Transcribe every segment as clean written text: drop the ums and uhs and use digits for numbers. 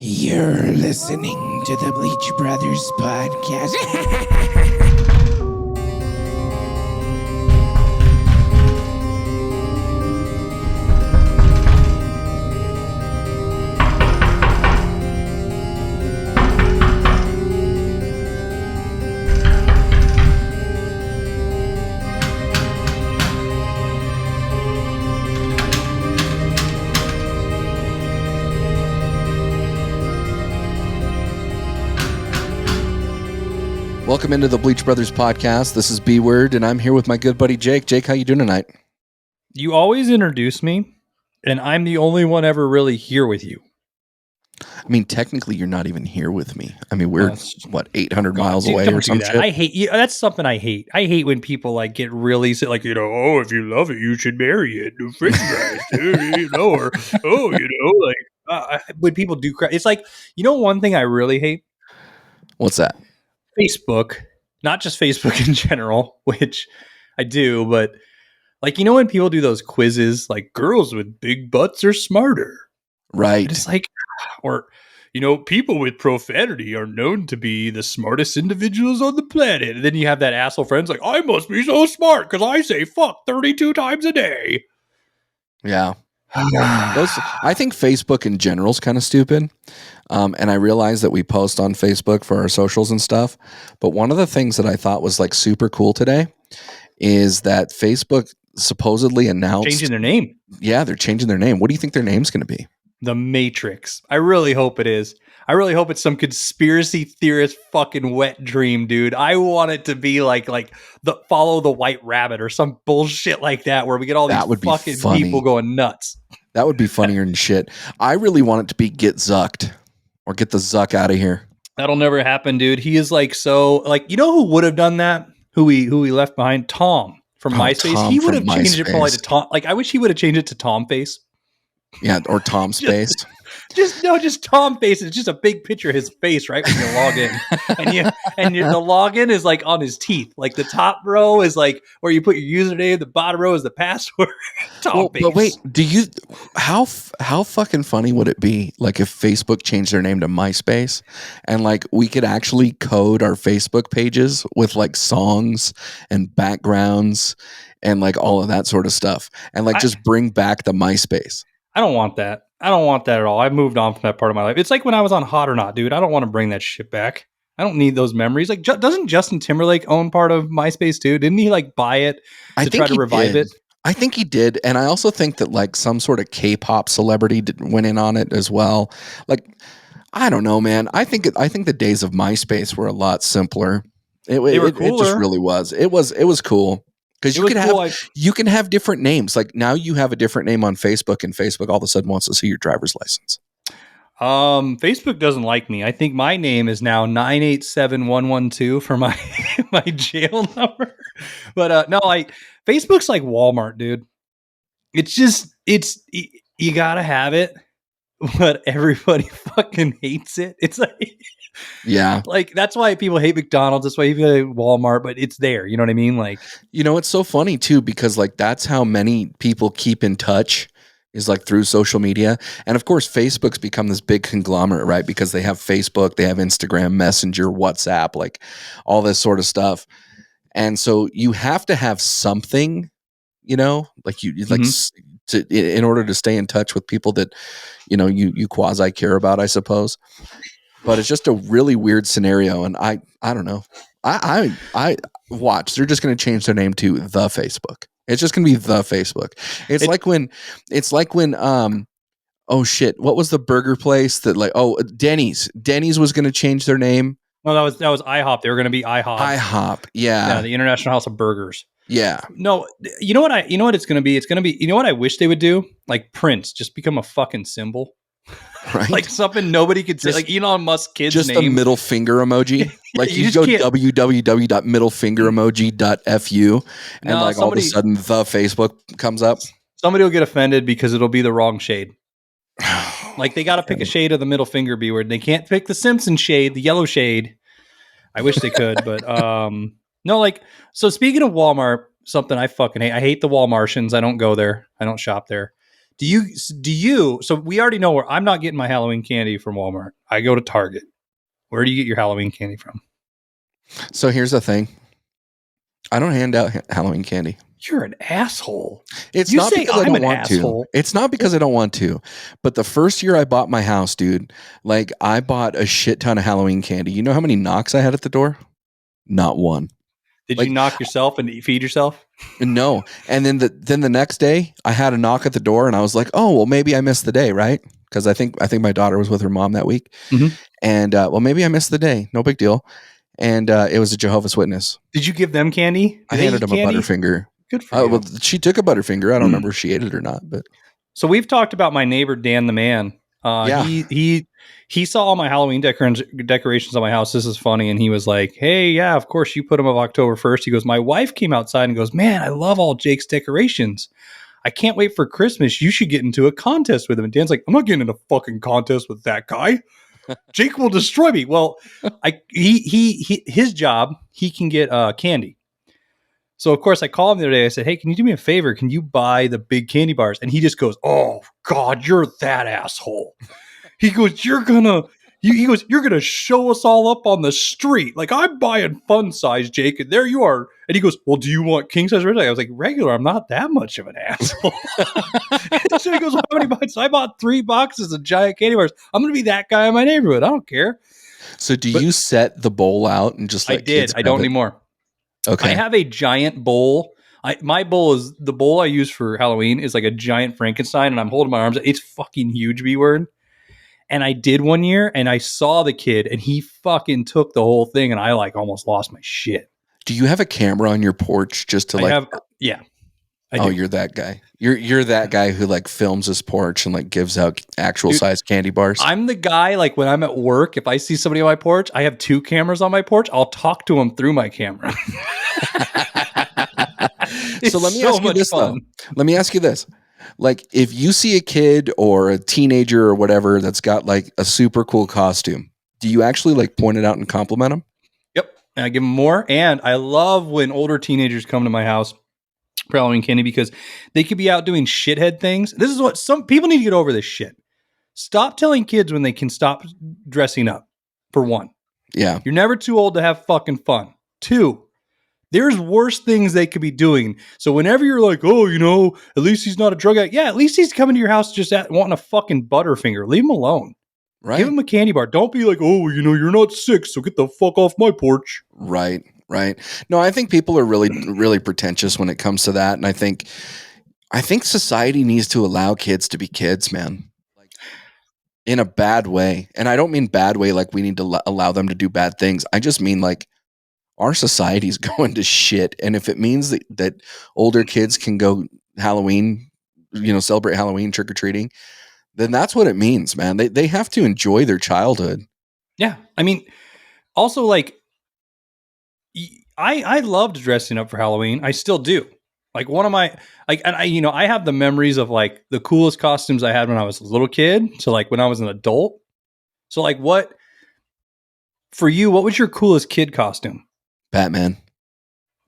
You're listening to the Bleach Brothers podcast. Welcome into the Bleach Brothers podcast. This is B-Word, and I'm here with my good buddy Jake. Jake, how you doing tonight? You always introduce me, and I'm the only one ever really here with you. I mean, technically, you're not even here with me. I mean, we're, 800 miles away or some shit? I hate you. That's something I hate. I hate when people like get really like, oh, if you love it, you should marry it. French fries, when people do crap. It's like, one thing I really hate? What's that? Facebook, not just Facebook in general, which I do, but like, when people do those quizzes, like girls with big butts are smarter. Right. It's like, or, people with profanity are known to be the smartest individuals on the planet. And then you have that asshole friends like, I must be so smart because I say fuck 32 times a day. Yeah. I think Facebook in general is kind of stupid. And I realize that we post on Facebook for our socials and stuff. But one of the things that I thought was like super cool today is that Facebook supposedly announced changing their name. Yeah, they're changing their name. What do you think their name's going to be? The Matrix. I really hope it is. I really hope it's some conspiracy theorist fucking wet dream, dude. I want it to be like the Follow the White Rabbit or some bullshit like that where we get all these fucking people going nuts. That would be funnier than shit. I really want it to be Get Zucked or Get the Zuck out of here. That'll never happen, dude. He is like so like who would have done that? Who we left behind? Tom from MySpace. Tom he would have changed MySpace. It probably to Tom. Like I wish he would have changed it to Tom Face. Yeah, or Tom Space. Just Tom Face. It's just a big picture of his face, right? When you log in, the login is like on his teeth. Like the top row is like where you put your username. The bottom row is the password. Face. But wait, how fucking funny would it be like if Facebook changed their name to MySpace and like we could actually code our Facebook pages with like songs and backgrounds and like all of that sort of stuff and like just bring back the MySpace. I don't want that. I don't want that at all. I've moved on from that part of my life. It's like when I was on Hot or Not, dude. I don't want to bring that shit back. I don't need those memories. Like, doesn't Justin Timberlake own part of MySpace too? Didn't he like buy it to try to revive it? I think he did. And I also think that like some sort of K-pop celebrity went in on it as well. Like, I don't know, man. I think the days of MySpace were a lot simpler. It just really was. It was cool. Because you can have different names. Like now you have a different name on Facebook, and Facebook all of a sudden wants to see your driver's license. Facebook doesn't like me. I think my name is now 987112 for my my jail number. But no, Facebook's like Walmart, dude. It's just you gotta have it, but everybody fucking hates it. It's like yeah, like that's why people hate McDonald's. That's why people hate Walmart, but it's there. You know what I mean? Like, it's so funny too because like that's how many people keep in touch is like through social media, and of course Facebook's become this big conglomerate, right? Because they have Facebook, they have Instagram, Messenger, WhatsApp, like all this sort of stuff, and so you have to have something, like you like. In order to stay in touch with people that, you quasi care about, I suppose. But it's just a really weird scenario, and I don't know. I watch. They're just going to change their name to the Facebook. It's just going to be the Facebook. It's like when oh shit, what was the burger place that like Denny's was going to change their name? No, that was IHOP. They were going to be IHOP. IHOP, yeah, the International House of Burgers. Yeah. No, you know what it's going to be? It's going to be, what I wish they would do? Like Prince, just become a fucking symbol. Right. Like something nobody could say. Like Elon Musk's kid's just name. A middle finger emoji. Like you go www.middlefingeremoji.fu and like all of a sudden the Facebook comes up. Somebody will get offended because it'll be the wrong shade. Like they got to pick a shade of the middle finger B word. They can't pick the Simpson shade, the yellow shade. I wish they could, but no, like, so speaking of Walmart, something I fucking hate. I hate the Walmartians. I don't go there. I don't shop there. So we already know where I'm not getting my Halloween candy from Walmart. I go to Target. Where do you get your Halloween candy from? So here's the thing. I don't hand out Halloween candy. You're an asshole. It's You not say because I I'm don't an want to. asshole. It's not because I don't want to. But the first year I bought my house, dude, like I bought a shit ton of Halloween candy. You know how many knocks I had at the door? Not one. Did Like, you knock yourself and feed yourself? no. And then the next day I had a knock at the door and I was like, oh, well, maybe I missed the day, right? Because I think my daughter was with her mom that week. Mhm. And well, maybe I missed the day. No big deal. And it was a Jehovah's Witness. Did you give them candy? I handed him a Butterfinger. Good for you. Well, she took a Butterfinger. I don't remember if she ate it or not, but So we've talked about my neighbor Dan the Man. Yeah. He saw all my Halloween decorations on my house. This is funny, and he was like, "Hey, yeah, of course you put them up October 1st." He goes, "My wife came outside and goes, man, I love all Jake's decorations. I can't wait for Christmas. You should get into a contest with him." And Dan's like, "I'm not getting in a fucking contest with that guy. Jake will destroy me." Well, his job, he can get candy. So, of course, I called him the other day. I said, "Hey, can you do me a favor? Can you buy the big candy bars?" And he just goes, "Oh, God, you're that asshole." He goes, "You're gonna show us all up on the street. Like, I'm buying fun size, Jake, and there you are." And he goes, "Well, do you want king size regular?" I was like, "Regular, I'm not that much of an asshole." So he goes, "Well, how many boxes?" I bought 3 boxes of giant candy bars. I'm gonna be that guy in my neighborhood. I don't care. So do you set the bowl out and just I let did. kids I don't grab it? anymore. Okay. I have a giant bowl. My bowl is the bowl I use for Halloween is like a giant Frankenstein, and I'm holding my arms. It's fucking huge, B-word. And I did one year, and I saw the kid, and he fucking took the whole thing, and I like almost lost my shit. Do you have a camera on your porch just to I do. You're that guy. You're that guy who like films his porch and like gives out actual size candy bars. I'm the guy, like when I'm at work, if I see somebody on my porch, I have 2 cameras on my porch. I'll talk to them through my camera. So let me ask you this though. Let me ask you this. Like if you see a kid or a teenager or whatever that's got like a super cool costume, do you actually like point it out and compliment them? Yep. And I give them more. And I love when older teenagers come to my house for Halloween candy because they could be out doing shithead things. This is what some people need to get over this shit. Stop telling kids when they can stop dressing up, for one. Yeah. You're never too old to have fucking fun. 2, there's worse things they could be doing. So whenever you're like, oh, you know, at least he's not a drug addict. Yeah, at least he's coming to your house just wanting a fucking Butterfinger. Leave him alone. Right. Give him a candy bar. Don't be like, oh, you know, you're not sick, so get the fuck off my porch. Right. No, I think people are really, really pretentious when it comes to that. And I think society needs to allow kids to be kids, man. Like in a bad way. And I don't mean bad way like we need to allow them to do bad things. I just mean like our society's going to shit. And if it means that older kids can go Halloween, you know, celebrate Halloween trick-or-treating, then that's what it means, man. They have to enjoy their childhood. Yeah. I mean, also like, I loved dressing up for Halloween. I still do. Like one of my, like, and I have the memories of like the coolest costumes I had when I was a little kid to like when I was an adult. So like for you, what was your coolest kid costume? Batman.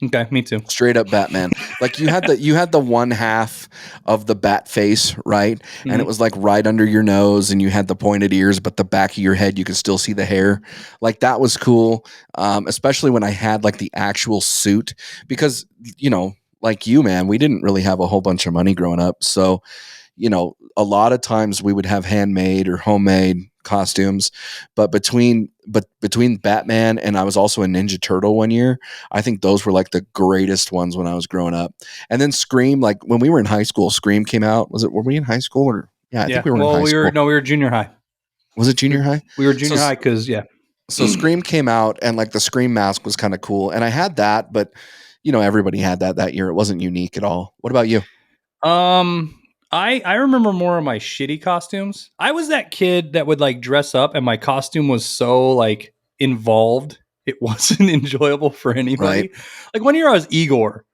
Okay, me too. Straight up Batman. Like you had the one half of the bat face, right? Mm-hmm. And it was like right under your nose and you had the pointed ears, but the back of your head, you could still see the hair. Like that was cool. Especially when I had like the actual suit because, you know, like you, man, we didn't really have a whole bunch of money growing up. So, you know, a lot of times we would have handmade or homemade costumes, but between Batman and I was also a Ninja Turtle one year, I think those were like the greatest ones when I was growing up. And then Scream, like when we were in high school, Scream came out. Were we in high school or? Yeah, I think we were in high school. We were junior high. Was it junior high? We were junior high because So Scream came out and like the Scream mask was kind of cool, and I had that, but you know everybody had that year. It wasn't unique at all. What about you? I remember more of my shitty costumes. I was that kid that would like dress up and my costume was so like involved. It wasn't enjoyable for anybody. Right. Like one year I was Igor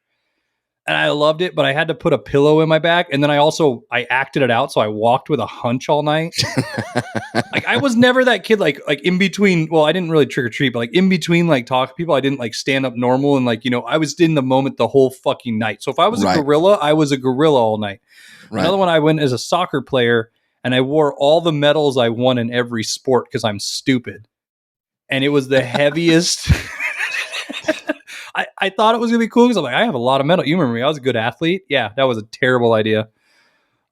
and I loved it, but I had to put a pillow in my back. And then I acted it out. So I walked with a hunch all night. Like I was never that kid, like in between. Well, I didn't really trick or treat, but like in between, like talk to people, I didn't like stand up normal. And like, you know, I was in the moment the whole fucking night. So if I was a gorilla, I was a gorilla all night. Right. Another one, I went as a soccer player and I wore all the medals I won in every sport because I'm stupid. And it was the heaviest. I thought it was going to be cool because I'm like, I have a lot of medals. You remember me? I was a good athlete. Yeah, that was a terrible idea.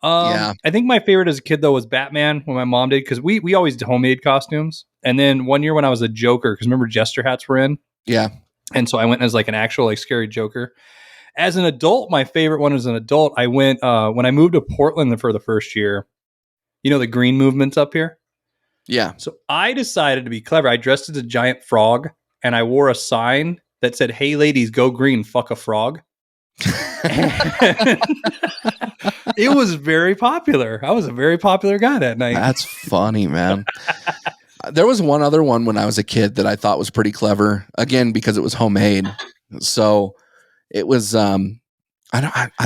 Yeah. I think my favorite as a kid, though, was Batman when my mom did, because we always did homemade costumes. And then one year when I was a Joker, because remember Jester hats were in? Yeah. And so I went as like an actual like scary Joker. As an adult, my favorite one as an adult, I went when I moved to Portland for the first year. You know, the green movement's up here. Yeah. So I decided to be clever. I dressed as a giant frog and I wore a sign that said, "Hey ladies, go green, fuck a frog." It was very popular. I was a very popular guy that night. That's funny, man. There was one other one when I was a kid that I thought was pretty clever. Again, because it was homemade. So it was I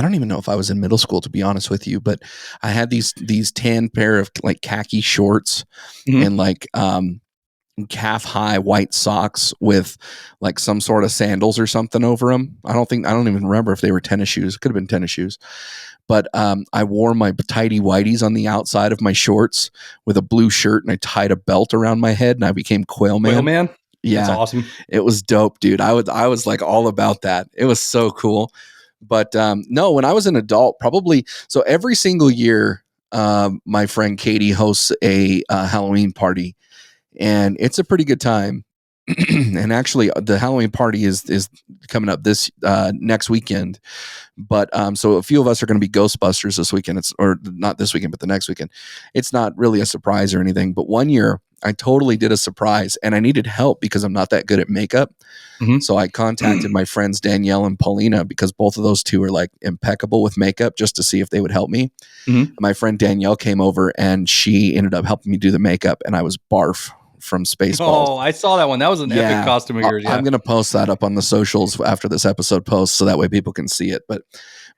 don't even know if I was in middle school, to be honest with you, but I had these tan pair of like khaki shorts and like calf high white socks with like some sort of sandals or something over them. I don't even remember if they were tennis shoes. It could have been tennis shoes. But I wore my tighty whities on the outside of my shorts with a blue shirt, and I tied a belt around my head, and I became Quail Man. Quail Man? Yeah. That's awesome. It was dope, dude. I was like all about that. It was so cool. But no, when I was an adult, probably, so every single year, my friend Katie hosts a Halloween party, and it's a pretty good time. And actually, the Halloween party is coming up this next weekend. But so a few of us are going to be Ghostbusters this weekend. Or not this weekend, but the next weekend. It's not really a surprise or anything. But one year, I totally did a surprise, and I needed help because I'm not that good at makeup. So I contacted my friends Danielle and Paulina, because both of those two are like impeccable with makeup, just to see if they would help me. My friend Danielle came over, and she ended up helping me do the makeup, and I was Barf from Spaceballs. Oh, I saw that one. That was an epic costume of yours. Yeah. I'm going to post that up on the socials after this episode posts, so that way people can see it. But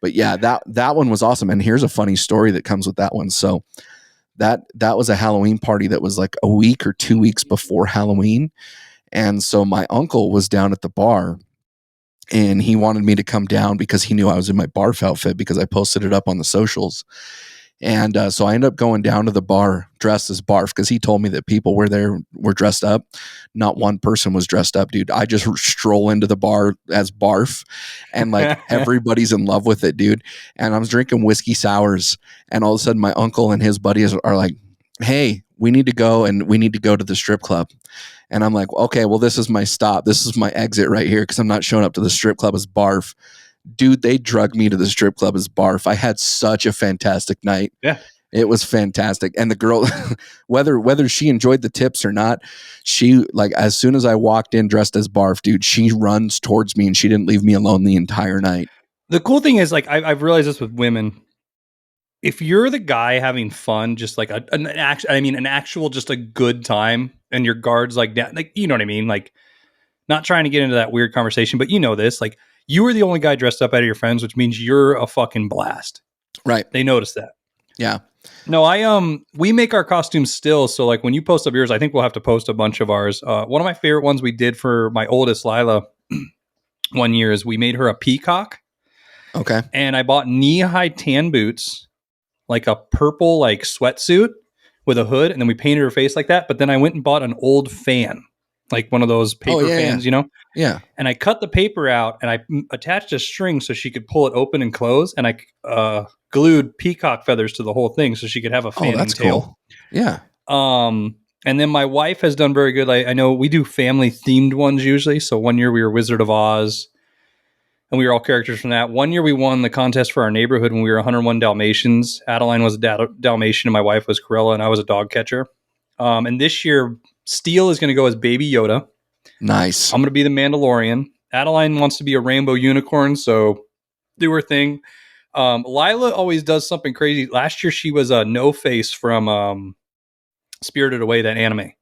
yeah, that one was awesome. And here's a funny story that comes with that one. So that was a Halloween party that was like a week or 2 weeks before Halloween. And so my uncle was down at the bar, and he wanted me to come down because he knew I was in my Barf outfit because I posted it up on the socials. And so I ended up going down to the bar dressed as Barf, because he told me that people were dressed up. Not one person was dressed up, dude. I just stroll into the bar as Barf, and like everybody's in love with it, dude. And I was drinking whiskey sours, and all of a sudden my uncle and his buddies are like, "Hey, we need to go to the strip club." And I'm like, "Okay, well, this is my stop. This is my exit right here, because I'm not showing up to the strip club as Barf." Dude, they drugged me to the strip club as Barf. I had such a fantastic night. Yeah. It was fantastic. And the girl, whether she enjoyed the tips or not, she, like, as soon as I walked in dressed as Barf, dude, she runs towards me, and she didn't leave me alone the entire night. The cool thing is, like, I've realized this with women. If you're the guy having fun, just like an actual, just a good time, and your guard's like down, like, you know what I mean? Like, not trying to get into that weird conversation, but you know this, like, you were the only guy dressed up out of your friends, which means you're a fucking blast. Right. They notice that. Yeah. No, we make our costumes still. So like when you post up yours, I think we'll have to post a bunch of ours. One of my favorite ones we did for my oldest Lila one year is we made her a peacock. Okay. And I bought knee-high tan boots, like a purple like sweatsuit with a hood, and then we painted her face like that. But then I went and bought an old fan, like one of those paper fans, you know? Yeah. And I cut the paper out, and I attached a string so she could pull it open and close. And I glued peacock feathers to the whole thing so she could have a fanning tail. Cool. Yeah. And then my wife has done very good. I know we do family themed ones usually. So one year we were Wizard of Oz, and we were all characters from that. One year we won the contest for our neighborhood when we were 101 Dalmatians. Adeline was a Dalmatian, and my wife was Corella, and I was a dog catcher. And this year, Steele is going to go as Baby Yoda. Nice. I'm going to be the Mandalorian. Adeline wants to be a rainbow unicorn, so do her thing. Lila always does something crazy. Last year, she was a No Face from Spirited Away, that anime.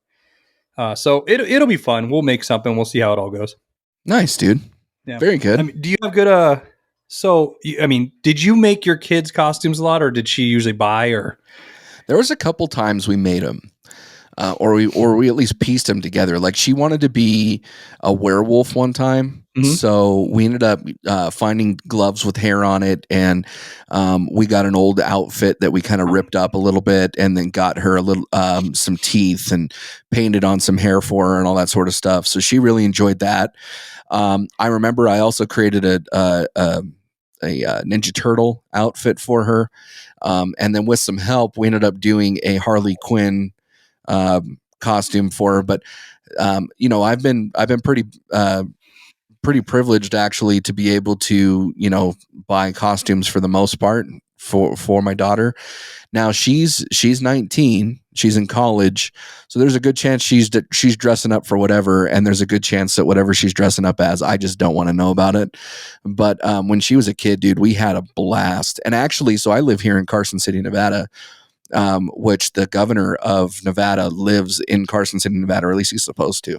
So it'll be fun. We'll make something. We'll see how it all goes. Nice, dude. Yeah. Very good. I mean, do you have good? Did you make your kids' costumes a lot, or did she usually buy? Or there was a couple times we made them. or we at least pieced them together. Like she wanted to be a werewolf one time, so we ended up finding gloves with hair on it, and we got an old outfit that we kind of ripped up a little bit, and then got her a little some teeth and painted on some hair for her and all that sort of stuff. So she really enjoyed that. I remember I also created a Ninja Turtle outfit for her, and then with some help, we ended up doing a Harley Quinn costume for her. But I've been pretty privileged actually to be able to buy costumes for the most part for my daughter. Now she's 19, she's in college, so there's a good chance she's dressing up for whatever, and there's a good chance that whatever she's dressing up as, I just don't want to know about it. But when she was a kid, dude, we had a blast. And actually, so I live here in Carson City, Nevada, which the governor of Nevada lives in Carson City, Nevada, or at least he's supposed to.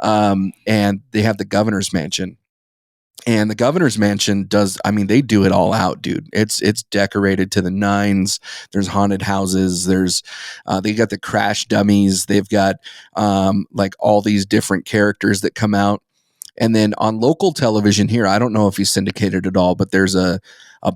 And they have the governor's mansion. And the governor's mansion they do it all out, dude. It's decorated to the nines. There's haunted houses. There's, they got the crash dummies. They've got, like all these different characters that come out. And then on local television here, I don't know if he's syndicated at all, but there's a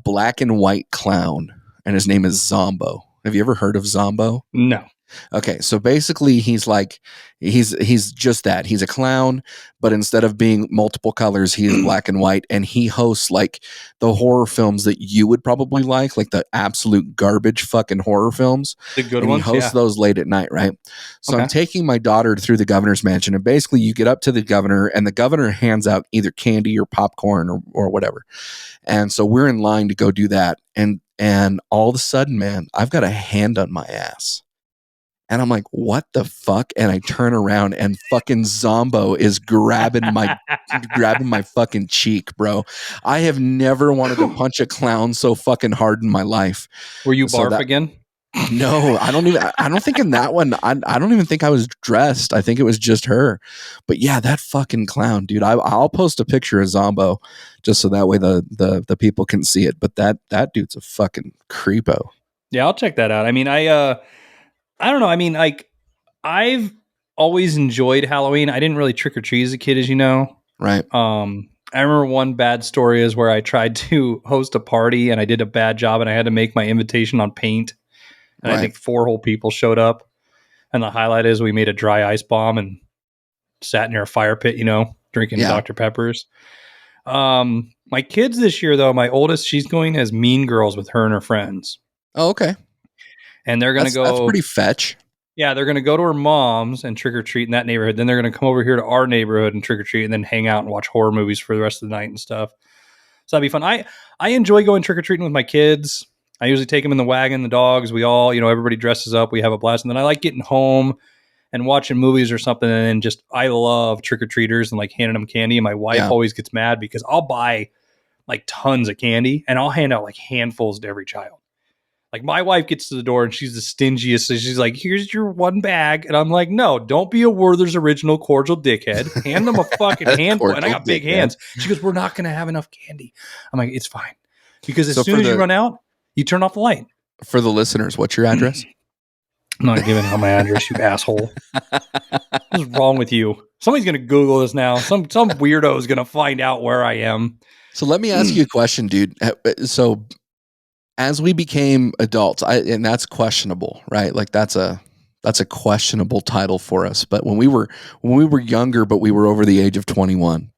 black and white clown, and his name is Zombo. Have you ever heard of Zombo? No. Okay, so basically he's just that. He's a clown, but instead of being multiple colors, he is black and white, and he hosts like the horror films that you would probably like the absolute garbage fucking horror films. The good and ones, he hosts those late at night, right? So Okay. I'm taking my daughter through the governor's mansion, and basically you get up to the governor, and the governor hands out either candy or popcorn or whatever. And so we're in line to go do that, and all of a sudden, man, I've got a hand on my ass. And I'm like, what the fuck? And I turn around, and fucking Zombo is grabbing my fucking cheek, bro. I have never wanted to punch a clown so fucking hard in my life. Were you barf again? No, I don't think in that one, I don't even think I was dressed. I think it was just her. But yeah, that fucking clown, dude. I'll post a picture of Zombo just so that way the people can see it. But that dude's a fucking creepo. Yeah, I'll check that out. I mean, I don't know. I mean, like, I've always enjoyed Halloween. I didn't really trick or treat as a kid, as you know. Right. I remember one bad story is where I tried to host a party and I did a bad job, and I had to make my invitation on paint. And I think 4 whole people showed up. And the highlight is we made a dry ice bomb and sat near a fire pit, drinking Dr. Peppers. My kids this year, though, my oldest, she's going as Mean Girls with her and her friends. Oh, okay. And they're going to go. That's pretty fetch. Yeah, they're going to go to her mom's and trick or treat in that neighborhood. Then they're going to come over here to our neighborhood and trick or treat, and then hang out and watch horror movies for the rest of the night and stuff. So that'd be fun. I enjoy going trick or treating with my kids. I usually take them in the wagon, the dogs. We all, everybody dresses up. We have a blast. And then I like getting home and watching movies or something. And then I love trick or treaters and like handing them candy. And my wife always gets mad because I'll buy like tons of candy and I'll hand out like handfuls to every child. Like my wife gets to the door and she's the stingiest. So she's like, here's your one bag. And I'm like, no, don't be a Werther's Original cordial dickhead. Hand them a fucking handful. And I got big hands. She goes, we're not going to have enough candy. I'm like, it's fine. Because as soon as you run out, you turn off the light. For the listeners, what's your address? I'm not giving out my address, you asshole. What's wrong with you? Somebody's going to Google this now. Some weirdo is going to find out where I am. So let me ask you a question, dude. So as we became adults, and that's questionable, right? Like that's a questionable title for us. But when we were younger, but we were over the age of 21,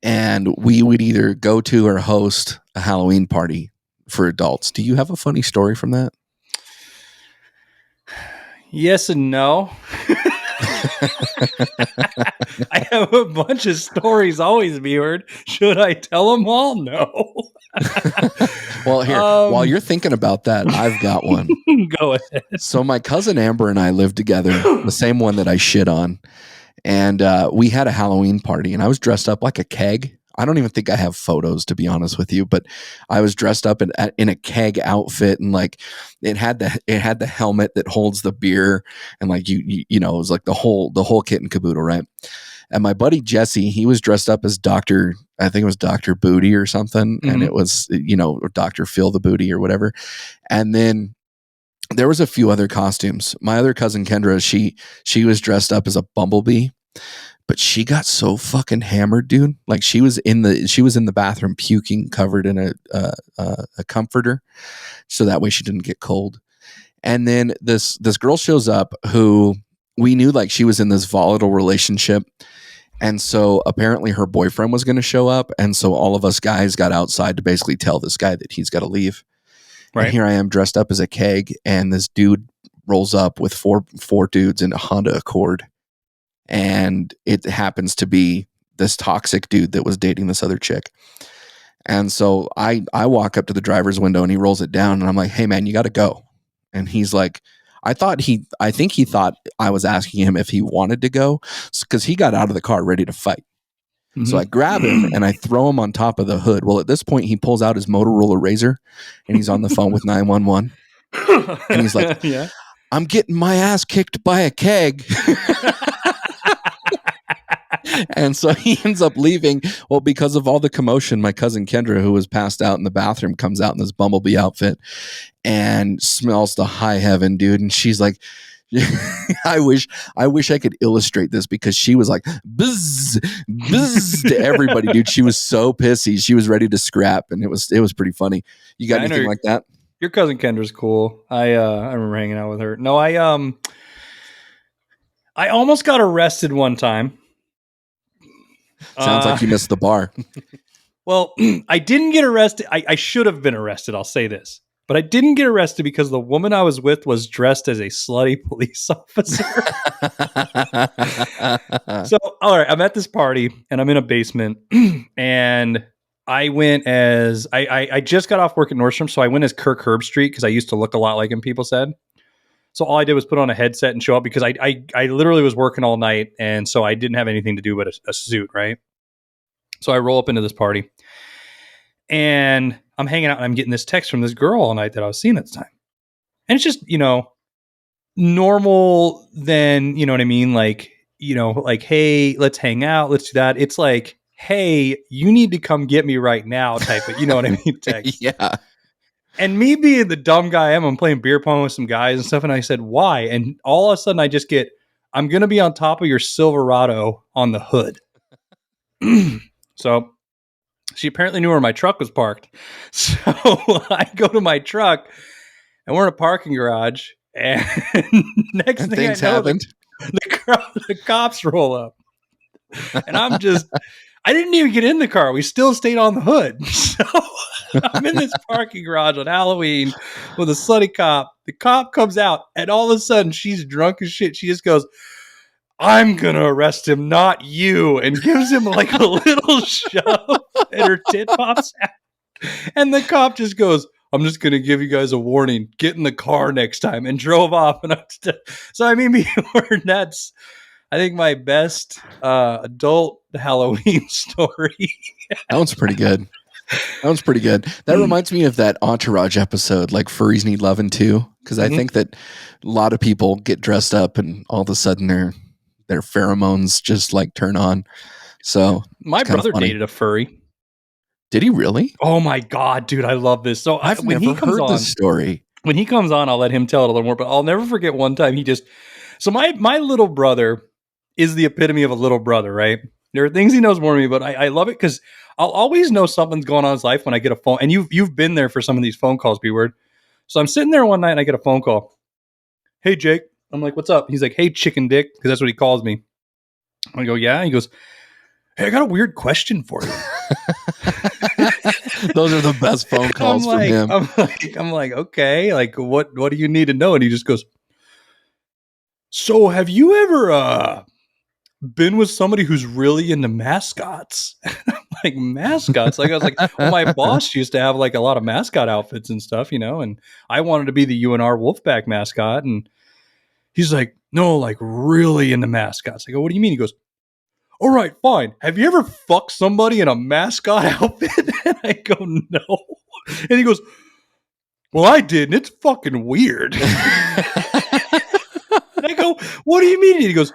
and we would either go to or host a Halloween party for adults. Do you have a funny story from that? Yes and no. I have a bunch of stories always, Beard. Should I tell them all? No. Well, here, while you're thinking about that, I've got one. Go ahead. So my cousin Amber and I lived together, the same one that I shit on. And we had a Halloween party, and I was dressed up like a keg. I don't even think I have photos, to be honest with you, but I was dressed up in a keg outfit, and like it had the helmet that holds the beer, and like you know, it was like the whole kit and caboodle, right? And my buddy Jesse, he was dressed up as I think it was Dr. Booty or something, and it was, or Dr. Phil the Booty or whatever. And then there was a few other costumes. My other cousin Kendra, she was dressed up as a bumblebee, but she got so fucking hammered, dude. Like she was in the bathroom puking, covered in a comforter, so that way she didn't get cold. And then this girl shows up who we knew like she was in this volatile relationship. And so apparently her boyfriend was going to show up. And so all of us guys got outside to basically tell this guy that he's got to leave. Right. And here I am dressed up as a keg, and this dude rolls up with four dudes in a Honda Accord. And it happens to be this toxic dude that was dating this other chick. And so I walk up to the driver's window and he rolls it down and I'm like, hey man, you got to go. And he's like, I think he thought I was asking him if he wanted to go because he got out of the car ready to fight. Mm-hmm. So I grab him and I throw him on top of the hood. Well, at this point, he pulls out his Motorola Razor and he's on the phone with 911. And he's like, yeah. I'm getting my ass kicked by a keg. And so he ends up leaving. Well, because of all the commotion, my cousin Kendra, who was passed out in the bathroom, comes out in this bumblebee outfit and smells to high heaven, dude. And she's like, I wish I could illustrate this because she was like, buzz, buzz to everybody, dude. She was so pissy. She was ready to scrap. And it was pretty funny. You got anything like that? Your cousin Kendra's cool. I remember hanging out with her. No, I almost got arrested one time. Sounds like you missed the bar. Well, I didn't get arrested. I should have been arrested. I'll say this. But I didn't get arrested because the woman I was with was dressed as a slutty police officer. So, all right, I'm at this party and I'm in a basement and I went as I just got off work at Nordstrom. So I went as Kirk Herbstreit because I used to look a lot like him, people said. So all I did was put on a headset and show up because I literally was working all night. And so I didn't have anything to do but a suit, right? So I roll up into this party and I'm hanging out and I'm getting this text from this girl all night that I was seeing at the time. And it's just, normal then, you know what I mean? Like, like, hey, let's hang out. Let's do that. It's like, hey, you need to come get me right now type of, you know what I mean? Text. Yeah. And me being the dumb guy I'm playing beer pong with some guys and stuff. And I said, why? And all of a sudden I just get, I'm going to be on top of your Silverado on the hood. So she apparently knew where my truck was parked. So I go to my truck and we're in a parking garage. And next thing things I know, happened. The cops roll up. And I didn't even get in the car. We still stayed on the hood. So I'm in this parking garage on Halloween with a slutty cop. The cop comes out and all of a sudden she's drunk as shit. She just goes, I'm going to arrest him, not you. And gives him like a little shove and her tit pops out. And the cop just goes, I'm just going to give you guys a warning. Get in the car next time. And drove off. And so, I mean, that's, I think, my best adult Halloween story. That one's pretty good. That reminds me of that Entourage episode, like Furries Need Lovin' Too. Because I think that a lot of people get dressed up and all of a sudden their pheromones just like turn on. So my brother dated a furry. Did he really? Oh my God, dude. I love this. So I've never heard this story. When he comes on, I'll let him tell it a little more, but I'll never forget one time so my little brother is the epitome of a little brother, right? There are things he knows more than me, but I love it because I'll always know something's going on in his life when I get a phone. And you've been there for some of these phone calls, B-word. So I'm sitting there one night and I get a phone call. Hey, Jake. I'm like, what's up? He's like, hey, chicken dick, because that's what he calls me. I go, yeah. He goes, hey, I got a weird question for you. Those are the best phone calls from him. I'm like, okay, like what do you need to know? And he just goes, so have you ever been with somebody who's really into mascots? I'm like, mascots? Like I was like, well, my boss used to have like a lot of mascot outfits and stuff, and I wanted to be the UNR Wolfpack mascot. And he's like, no, like really into mascots. I go, what do you mean? He goes, all right, fine. Have you ever fucked somebody in a mascot outfit? And I go, no. And he goes, well, I did, and it's fucking weird. And I go, what do you mean? And he goes,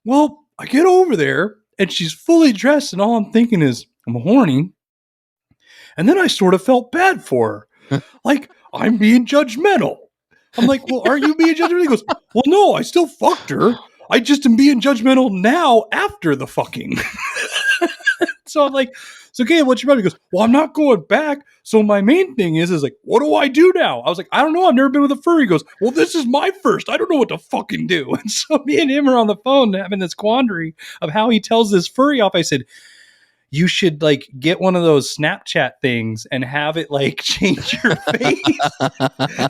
well, I get over there, and she's fully dressed, and all I'm thinking is, I'm horny. And then I sort of felt bad for her. Like, I'm being judgmental. I'm like, well, are you being judgmental? He goes, well, no, I still fucked her. I just am being judgmental now after the fucking. So I'm like, so okay, what's your problem? He goes, well, I'm not going back. So my main thing is like, what do I do now? I was like, I don't know. I've never been with a furry. He goes, well, this is my first. I don't know what to fucking do. And so me and him are on the phone having this quandary of how he tells this furry off. I said, you should like get one of those Snapchat things and have it like change your face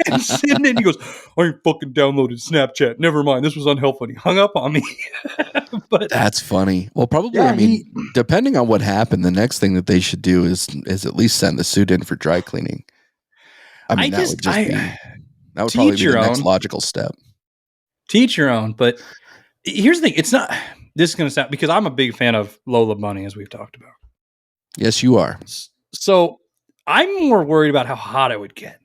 and send it. And he goes, I ain't fucking downloaded Snapchat. Never mind. This was unhelpful. And he hung up on me. But That's funny. Well, probably, yeah, I mean, depending on what happened, the next thing that they should do is at least send the suit in for dry cleaning. I mean, that would probably be the next logical step. Teach your own. But here's the thing. It's not, this is going to sound, because I'm a big fan of Lola Bunny, as we've talked about. Yes, you are. So I'm more worried about how hot I would get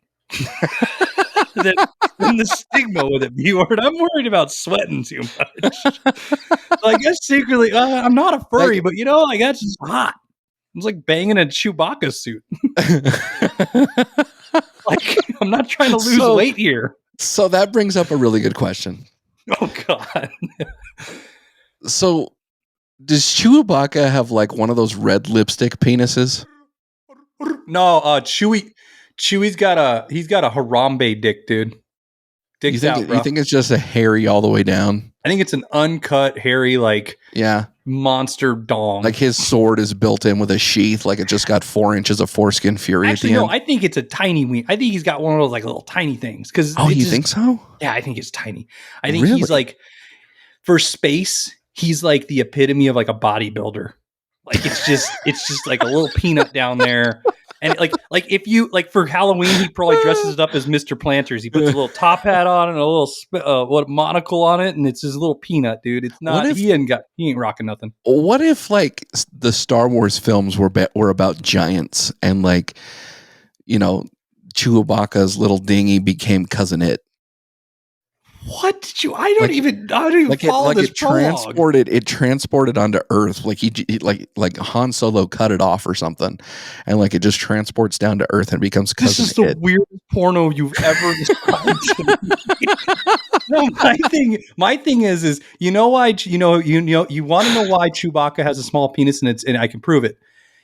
than the stigma with it be word. I'm worried about sweating too much. So I guess secretly, I'm not a furry, but you know, like that's just hot. It's like banging a Chewbacca suit. Like I'm not trying to lose weight here. So that brings up a really good question. Oh God. So does Chewbacca have like one of those red lipstick penises? No, Chewie's got a Harambe dick, dude. You think it's just a hairy all the way down? I think it's an uncut, hairy, like monster dong. Like his sword is built in with a sheath, like it just got 4 inches of foreskin fury. Actually, at the end. I think it's a tiny wing. I think he's got one of those like little tiny things. You think so? Yeah, I think it's tiny. I think he's like, for space, he's like the epitome of like a bodybuilder. Like it's just like a little peanut down there. And like if you like for Halloween, he probably dresses it up as Mr. Planters. He puts a little top hat on and a little monocle on it, and it's his little peanut, dude. It's not. He ain't rocking nothing. What if like the Star Wars films were about giants and like, you know, Chewbacca's little dinghy became Cousin It? What did you? I don't even follow this prologue. It transported onto Earth. Like he like Han Solo cut it off or something, and like it just transports down to Earth and becomes Cousin It. This is the weirdest porno you've ever described to me. No, my thing is you know why you want to know why Chewbacca has a small penis and I can prove it.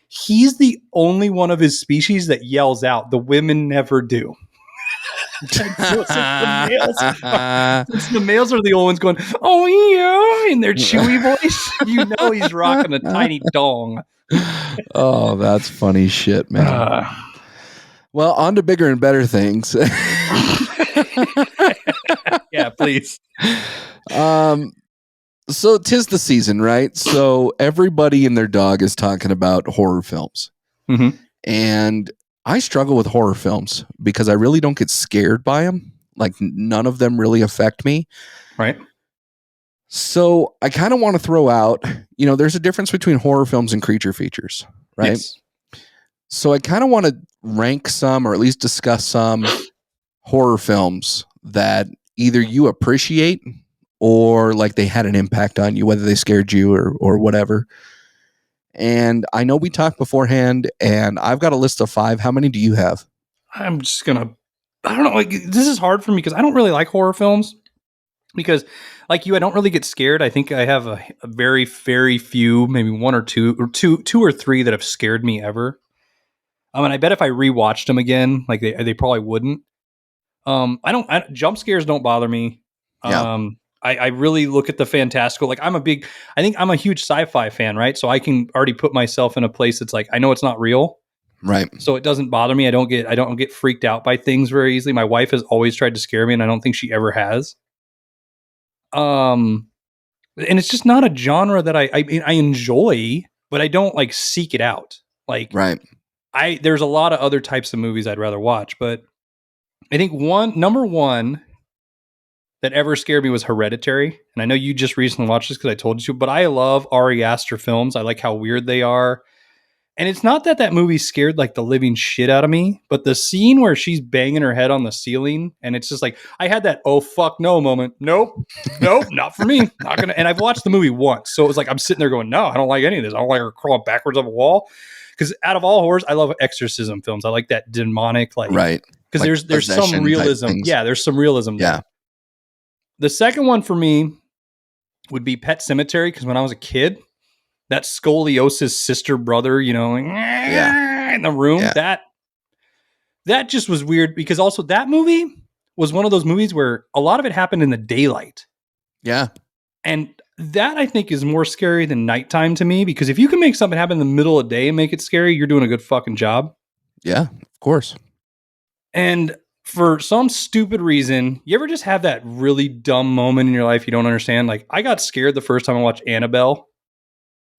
He's the only one of his species that yells out. The women never do. Since the males are the only ones going, oh yeah, in their chewy voice, you know he's rocking a tiny dong. Oh, that's funny shit, man. Well, on to bigger and better things. Yeah, please. So 'tis the season, right? So everybody and their dog is talking about horror films. Mm-hmm. And I struggle with horror films because I really don't get scared by them. Like none of them really affect me. Right. So I kind of want to throw out, there's a difference between horror films and creature features, right? Yes. So I kind of want to rank some or at least discuss some horror films that either you appreciate or like they had an impact on you, whether they scared you or whatever. And I know we talked beforehand, and I've got a list of 5. How many do you have? I'm just I don't know. Like, this is hard for me because I don't really like horror films. Because, like you, I don't really get scared. I think I have a very, very few, maybe one or two or three that have scared me ever. And I bet if I rewatched them again, like they probably wouldn't. Jump scares don't bother me. Yeah. I really look at the fantastical. Like I think I'm a huge sci-fi fan, right? So I can already put myself in a place that's like, I know it's not real. Right. So it doesn't bother me. I don't get freaked out by things very easily. My wife has always tried to scare me, and I don't think she ever has. And it's just not a genre that I enjoy, but I don't like seek it out. Like, right. There's a lot of other types of movies I'd rather watch, but I think number one that ever scared me was Hereditary. And I know you just recently watched this because I told you to, but I love Ari Aster films. I like how weird they are. And it's not that movie scared like the living shit out of me, but the scene where she's banging her head on the ceiling and it's just like, I had that, oh, fuck no moment. Nope. Nope. Not for me. Not going to. And I've watched the movie once. So it was like, I'm sitting there going, no, I don't like any of this. I don't like her crawling backwards up a wall. Because out of all horrors, I love exorcism films. I like that demonic, like, right. Because Like there's some possession type realism. things. Yeah, there's some realism there. Yeah. The second one for me would be Pet Cemetery, because when I was a kid, that scoliosis sister brother, you know, in the room, that just was weird, because also that movie was one of those movies where a lot of it happened in the daylight. Yeah. And that I think is more scary than nighttime to me, because if you can make something happen in the middle of the day and make it scary, you're doing a good fucking job. Yeah, of course. And for some stupid reason, you ever just have that really dumb moment in your life you don't understand? Like, I got scared the first time I watched Annabelle.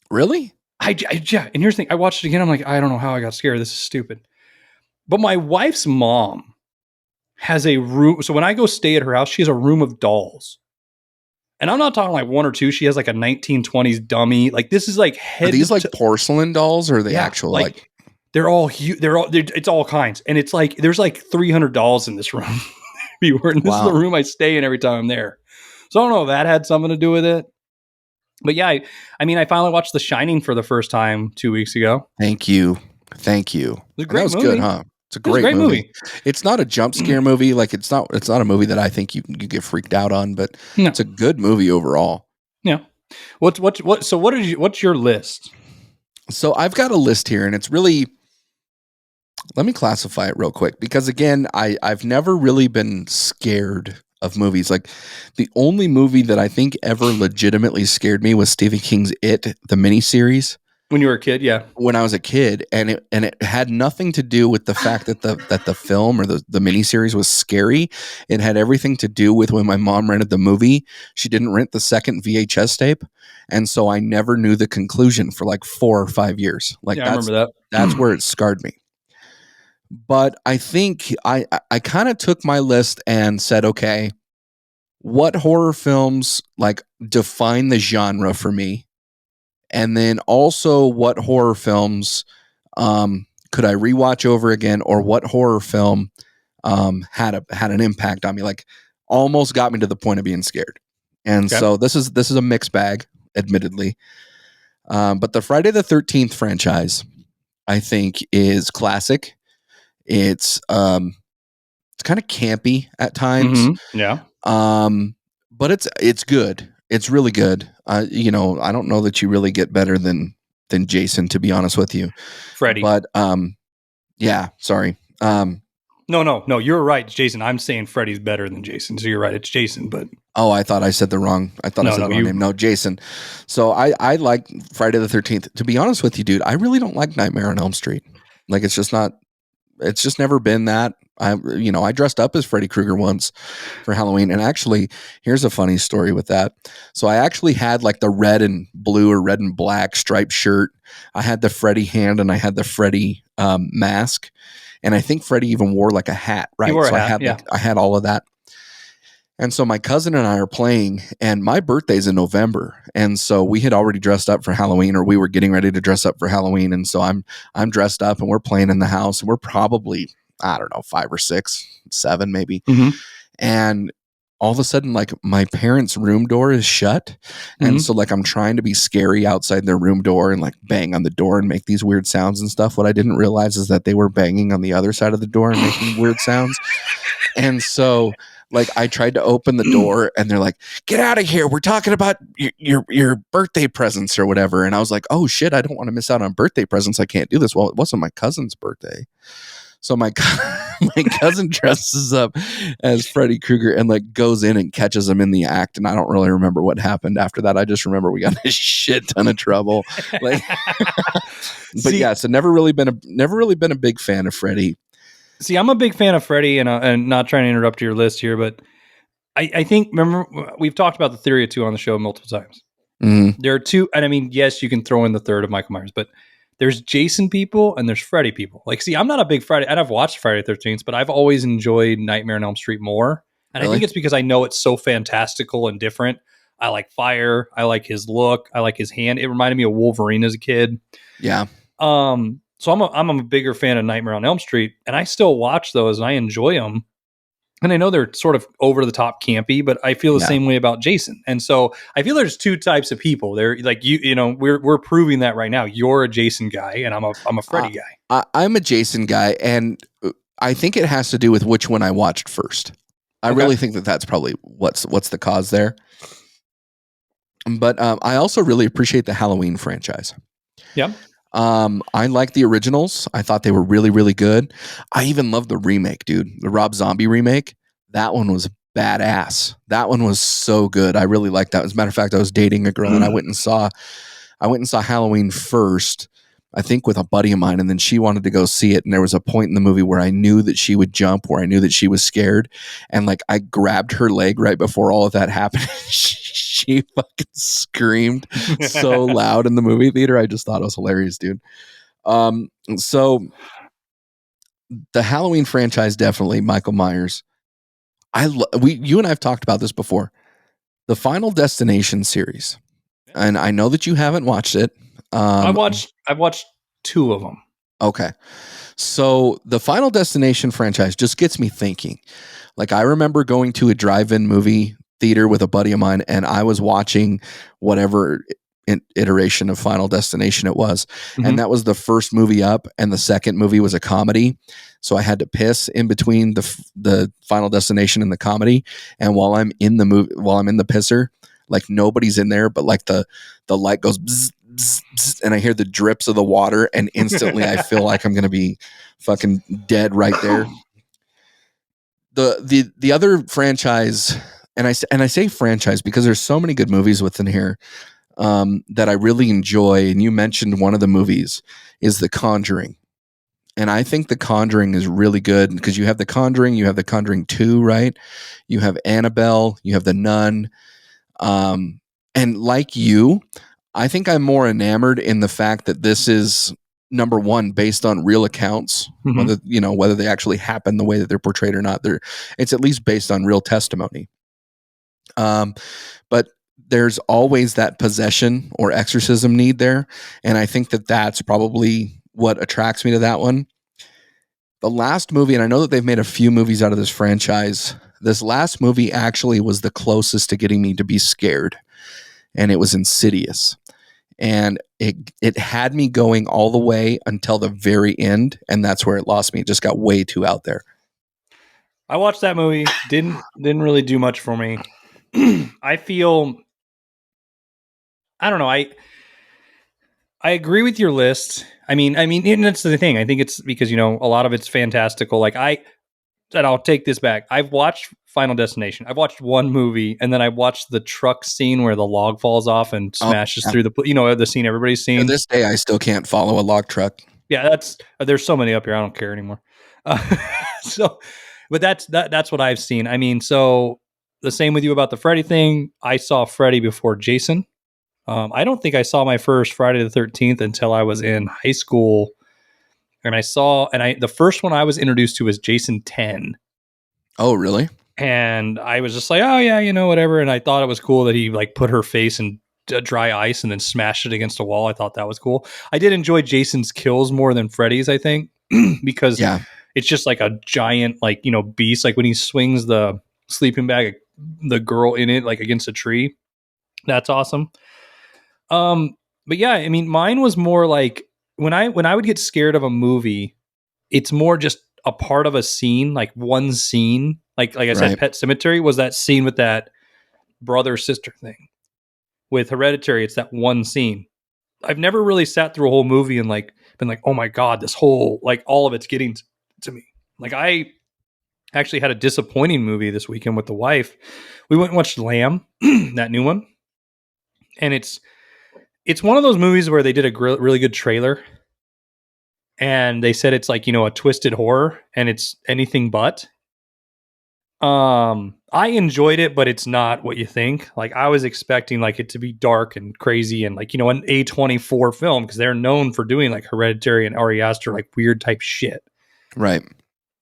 Really? Yeah. And here's the thing. I watched it again. I'm like, I don't know how I got scared. This is stupid. But my wife's mom has a room. So when I go stay at her house, she has a room of dolls. And I'm not talking like one or two. She has like a 1920s dummy. Like, this is like head. Are these like porcelain dolls, or are they actual like they're all huge. It's all kinds. And it's like, there's like $300 in this room. This is the room I stay in every time I'm there. So I don't know if that had something to do with it. But yeah, I mean, I finally watched The Shining for the first time 2 weeks ago. Thank you. It was a great movie. Good, huh? It's a great movie. It's not a jump scare movie. Like, it's not a movie that I think you get freaked out on, but it's a good movie overall. Yeah. What's your list? So I've got a list here, and it's really, let me classify it real quick, because again, I've never really been scared of movies. Like, the only movie that I think ever legitimately scared me was Stephen King's It, the miniseries. When you were a kid, yeah. When I was a kid, and it had nothing to do with the fact that the film or the miniseries was scary. It had everything to do with when my mom rented the movie. She didn't rent the second VHS tape, and so I never knew the conclusion for like 4 or 5 years. Like, I remember that. That's where it scarred me. But I think I kind of took my list and said, okay, what horror films like define the genre for me? And then also, what horror films could I rewatch over again, or what horror film had an impact on me, like almost got me to the point of being scared. And so this is a mixed bag, admittedly. But the Friday the 13th franchise, I think, is classic. It's kind of campy at times. Mm-hmm. Yeah. But it's good. It's really good. I don't know that you really get better than Jason, to be honest with you. Freddy. But yeah, sorry. No, you're right, Jason. I'm saying Freddy's better than Jason. So you're right, it's Jason, but I thought I said the wrong name. No, Jason. So I like Friday the 13th. To be honest with you, dude, I really don't like Nightmare on Elm Street. Like, it's just never been that. I dressed up as Freddy Krueger once for Halloween. And actually, here's a funny story with that. So I actually had like the red and blue or red and black striped shirt. I had the Freddy hand, and I had the Freddy mask. And I think Freddy even wore like a hat, right? He wore so a hat, I had all of that. And so my cousin and I are playing, and my birthday's in November. And so we had already dressed up for Halloween, or we were getting ready to dress up for Halloween. And so I'm dressed up, and we're playing in the house, and we're probably, I don't know, 5 or 6, 7 maybe. Mm-hmm. And all of a sudden, like, my parents' room door is shut. Mm-hmm. And so like, I'm trying to be scary outside their room door and like bang on the door and make these weird sounds and stuff. What I didn't realize is that they were banging on the other side of the door and making weird sounds. And so like, I tried to open the door, and they're like, "Get out of here. We're talking about your birthday presents or whatever." And I was like, "Oh shit, I don't want to miss out on birthday presents. I can't do this." Well, it wasn't my cousin's birthday. So my cousin dresses up as Freddy Krueger and like goes in and catches him in the act. And I don't really remember what happened after that. I just remember we got a shit ton of trouble. Like, but yeah, so never really been a big fan of Freddy. See, I'm a big fan of Freddy, and not trying to interrupt your list here, but I think, remember, we've talked about the theory of two on the show multiple times. Mm-hmm. There are two, and I mean, yes, you can throw in the third of Michael Myers, but there's Jason people and there's Freddy people. Like, see, I'm not a big Freddy, and I've watched Friday the 13th, but I've always enjoyed Nightmare on Elm Street more. And Really? I think it's because I know it's so fantastical and different. I like fire. I like his look. I like his hand. It reminded me of Wolverine as a kid. Yeah. So I'm a bigger fan of Nightmare on Elm Street, and I still watch those and I enjoy them. And I know they're sort of over the top campy, but I feel the Yeah. same way about Jason. And so I feel there's two types of people. They're like you know, we're proving that right now. You're a Jason guy, and I'm a I, Freddy guy. I'm a Jason guy, and I think it has to do with which one I watched first. I Okay. really think that that's probably what's the cause there. But I also really appreciate the Halloween franchise. Yeah. I like the originals. I thought they were really, really good. I even love the remake, dude. The Rob Zombie remake. That one was badass. That one was so good. I really liked that. As a matter of fact, I was dating a girl and I went and saw Halloween first, I think with a buddy of mine, and then she wanted to go see it. And there was a point in the movie where I knew that she would jump, where I knew that she was scared. And like I grabbed her leg right before all of that happened. She fucking screamed so loud in the movie theater. I just thought it was hilarious, dude. So the Halloween franchise, definitely Michael Myers. You and I have talked about this before. The Final Destination series, and I know that you haven't watched it. I've watched two of them. Okay. So the Final Destination franchise just gets me thinking. Like I remember going to a drive-in movie theater with a buddy of mine, and I was watching whatever iteration of Final Destination it was. Mhm. And that was the first movie up, and the second movie was a comedy. So I had to piss in between the Final Destination and the comedy. And while I'm in the pisser, like nobody's in there, but like the light goes bzz, bzz, bzz, and I hear the drips of the water, and instantly I feel like I'm gonna be fucking dead right there. The other franchise, and I say franchise because there's so many good movies within here that I really enjoy. And you mentioned one of the movies is The Conjuring. And I think The Conjuring is really good because you have The Conjuring, you have The Conjuring 2, right? You have Annabelle, you have The Nun. And like you, I think I'm more enamored in the fact that this is number one based on real accounts, whether they actually happen the way that they're portrayed or not. It's at least based on real testimony. But there's always that possession or exorcism need there, and I think that that's probably what attracts me to that one. The last movie, and I know that they've made a few movies out of this franchise. This last movie actually was the closest to getting me to be scared, and it was Insidious. And it had me going all the way until the very end, and that's where it lost me. It just got way too out there. I watched that movie. Didn't really do much for me. I feel, I don't know. I agree with your list. I mean, and that's the thing. I think it's because, a lot of it's fantastical. Like and I'll take this back. I've watched Final Destination. I've watched one movie, and then I watched the truck scene where the log falls off and smashes through the scene everybody's seen. To this day, I still can't follow a log truck. Yeah, there's so many up here. I don't care anymore. But that's what I've seen. I mean, so the same with you about the Freddy thing. I saw Freddy before Jason. I don't think I saw my first Friday the 13th until I was in high school. And the first one I was introduced to was Jason 10. Oh, really? And I was just like, oh yeah, whatever. And I thought it was cool that he like put her face in dry ice and then smashed it against a wall. I thought that was cool. I did enjoy Jason's kills more than Freddy's, I think, because it's just like a giant, like, beast. Like when he swings the sleeping bag, the girl in it, like against a tree. That's awesome. But yeah, I mean, mine was more like when I would get scared of a movie, it's more just a part of a scene, like one scene. Like I said, Pet Sematary was that scene with that brother sister thing. With Hereditary, it's that one scene. I've never really sat through a whole movie and like been like, oh my god, this whole like all of it's getting to me. Like I actually had a disappointing movie this weekend with the wife. We went and watched Lamb, that new one, and it's one of those movies where they did a really good trailer, and they said it's like a twisted horror, and it's anything but. I enjoyed it, but it's not what you think. Like I was expecting like it to be dark and crazy and like, an A24 film because they're known for doing like Hereditary and Ari Aster, like weird type shit. Right.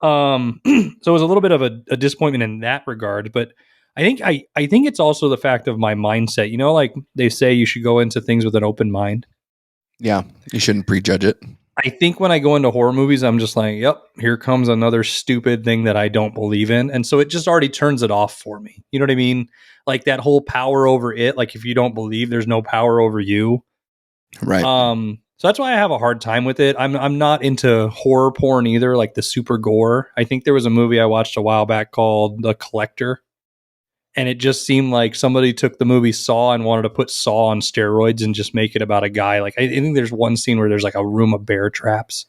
So it was a little bit of a disappointment in that regard, but I think it's also the fact of my mindset. Like they say you should go into things with an open mind. Yeah, you shouldn't prejudge it. I think when I go into horror movies, I'm just like, yep, here comes another stupid thing that I don't believe in. And so it just already turns it off for me. You know what I mean? Like that whole power over it. Like if you don't believe, there's no power over you. Right. So that's why I have a hard time with it. I'm not into horror porn either, like the super gore. I think there was a movie I watched a while back called The Collector. And it just seemed like somebody took the movie Saw and wanted to put Saw on steroids and just make it about a guy. Like I think there's one scene where there's like a room of bear traps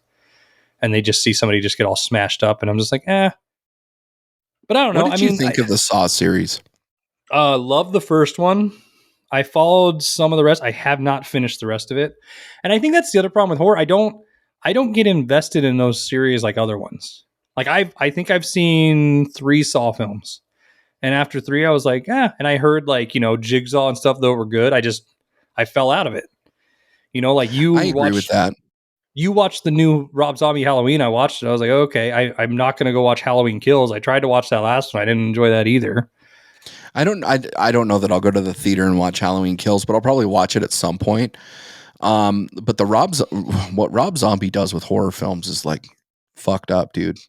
and they just see somebody just get all smashed up. And I'm just like, but I don't know. What did you think of the Saw series? Love the first one. I followed some of the rest. I have not finished the rest of it. And I think that's the other problem with horror. I don't get invested in those series like other ones. Like I think I've seen 3 Saw films. And after 3, I was like, and I heard like, Jigsaw and stuff that were good. I fell out of it. Like I agree with that. You watched the new Rob Zombie Halloween. I watched it. I was like, okay, I'm not going to go watch Halloween Kills. I tried to watch that last one. I didn't enjoy that either. I don't know that I'll go to the theater and watch Halloween Kills, but I'll probably watch it at some point. But what Rob Zombie does with horror films is like fucked up, dude.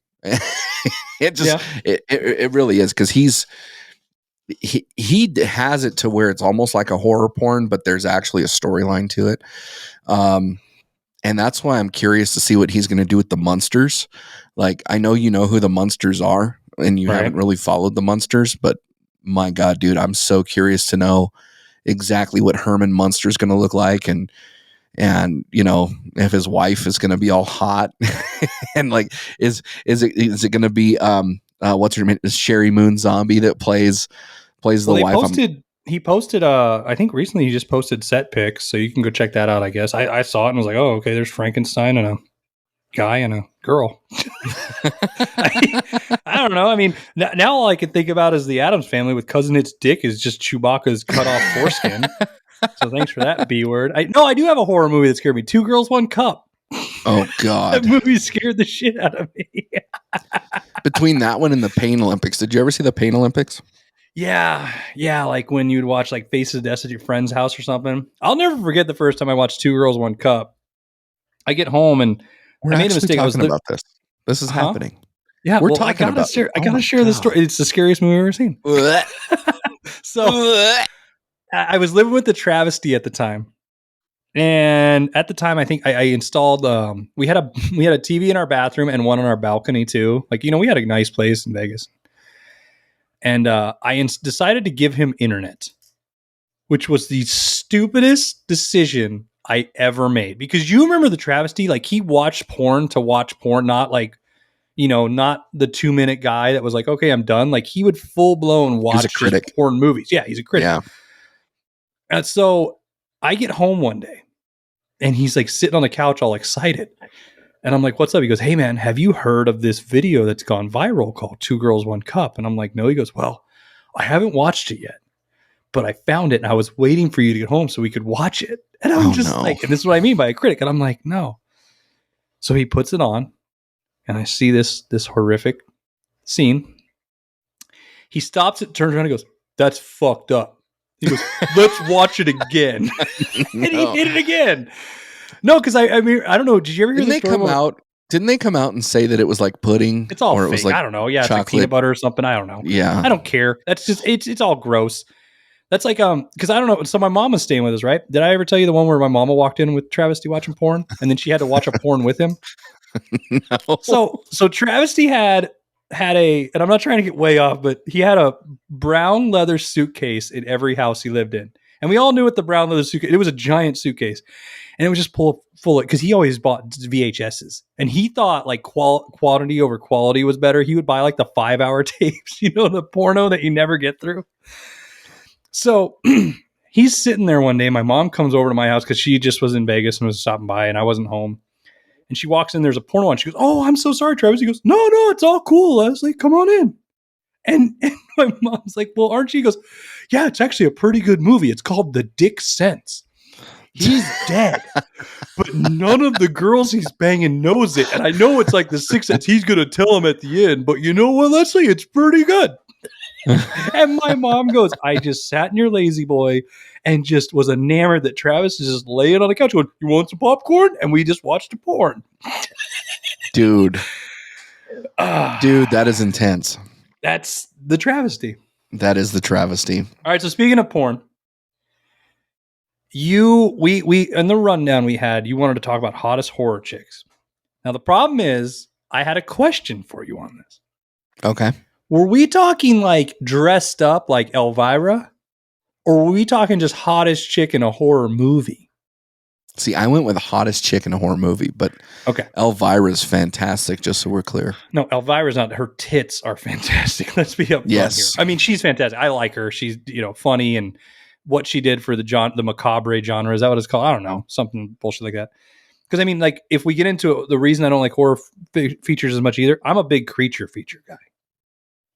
It just it really is, because he has it to where it's almost like a horror porn, but there's actually a storyline to it. And that's why I'm curious to see what he's going to do with the Munsters. Like, I know you know who the Munsters are, and you haven't really followed the Munsters, but my God, dude, I'm so curious to know exactly what Herman Munster is going to look like, and if his wife is going to be all hot, and like, is it going to be what's her name? Is Sherry Moon Zombie that plays the wife? He posted I think recently he just posted set pics, so you can go check that out. I guess I saw it and was like, oh, okay, there's Frankenstein and a guy and a girl. I don't know. I mean, now all I can think about is the Addams Family with Cousin It's Dick is just Chewbacca's cut off foreskin. So thanks for that B word. I do have a horror movie that scared me. 2 Girls, 1 Cup. Oh God, that movie scared the shit out of me. Between that one and the Pain Olympics, did you ever see the Pain Olympics? Yeah. Like when you'd watch like Faces of Death at your friend's house or something. I'll never forget the first time I watched 2 Girls, 1 Cup. I get home and I made a mistake. I was about this. This is happening. Yeah, I gotta share this story. It's the scariest movie I've ever seen. So I was living with the travesty at the time. And at the time, I think I installed. We had a TV in our bathroom and one on our balcony too. Like, we had a nice place in Vegas. And I decided to give him internet, which was the stupidest decision I ever made. Because you remember the travesty, like he watched porn to watch porn, not like, not the 2-minute guy that was like, okay, I'm done. Like he would full blown watch porn movies. Yeah, he's a critic. Yeah. And so I get home one day and he's like sitting on the couch all excited. And I'm like, what's up? He goes, hey man, have you heard of this video that's gone viral called 2 Girls, 1 Cup? And I'm like, no. He goes, well, I haven't watched it yet, but I found it and I was waiting for you to get home so we could watch it. And I'm like, and this is what I mean by a critic. And I'm like, no. So he puts it on and I see this horrific scene. He stops it, turns around and goes, that's fucked up. He goes, let's watch it again. And he did it again. No, because I mean, I don't know. Did you ever hear this story? Didn't they come out and say that it was like pudding? It's all fake. It was like I don't know. Yeah, chocolate. It's like peanut butter or something. I don't know. Yeah. I don't care. That's just, it's all gross. That's like, because I don't know. So my mom was staying with us, right? Did I ever tell you the one where my mama walked in with Travesty watching porn and then she had to watch a porn with him? No. So Travesty had and I'm not trying to get way off, but he had a brown leather suitcase in every house he lived in. And we all knew what the brown leather suitcase, it was a giant suitcase. And it was just full of, because he always bought VHSs. And he thought like quantity over quality was better. He would buy like the 5-hour tapes, the porno that you never get through. So he's sitting there one day. My mom comes over to my house because she just was in Vegas and was stopping by and I wasn't home. And she walks in, there's a porno on. She goes, oh, I'm so sorry, Travis. He goes, no, it's all cool, Leslie. Come on in. And my mom's like, well, aren't you? He goes, yeah, it's actually a pretty good movie. It's called The Dick Sense. He's dead, but none of the girls he's banging knows it. And I know it's like the Sixth Sense. He's going to tell him at the end, but you know what, Leslie? It's pretty good. And my mom goes, I just sat in your lazy boy and just was enamored that Travis is just laying on the couch going, you want some popcorn? And we just watched a porn. Dude, that is intense. That's the travesty. That is the travesty. All right, so speaking of porn, we in the rundown we had, you wanted to talk about hottest horror chicks. Now the problem is, I had a question for you on this. Okay. Were we talking like dressed up like Elvira, or were we talking just hottest chick in a horror movie? See, I went with hottest chick in a horror movie, but Okay, Elvira's fantastic. Just so we're clear. no, Elvira's not. Her tits are fantastic. Let's be upfront Yes. here. I mean, she's fantastic. I like her. She's funny, and what she did for the macabre genre, is that what it's called? I don't know, something bullshit like that. Because I mean, like, if we get into it, the reason I don't like horror features as much either, I'm a big creature feature guy.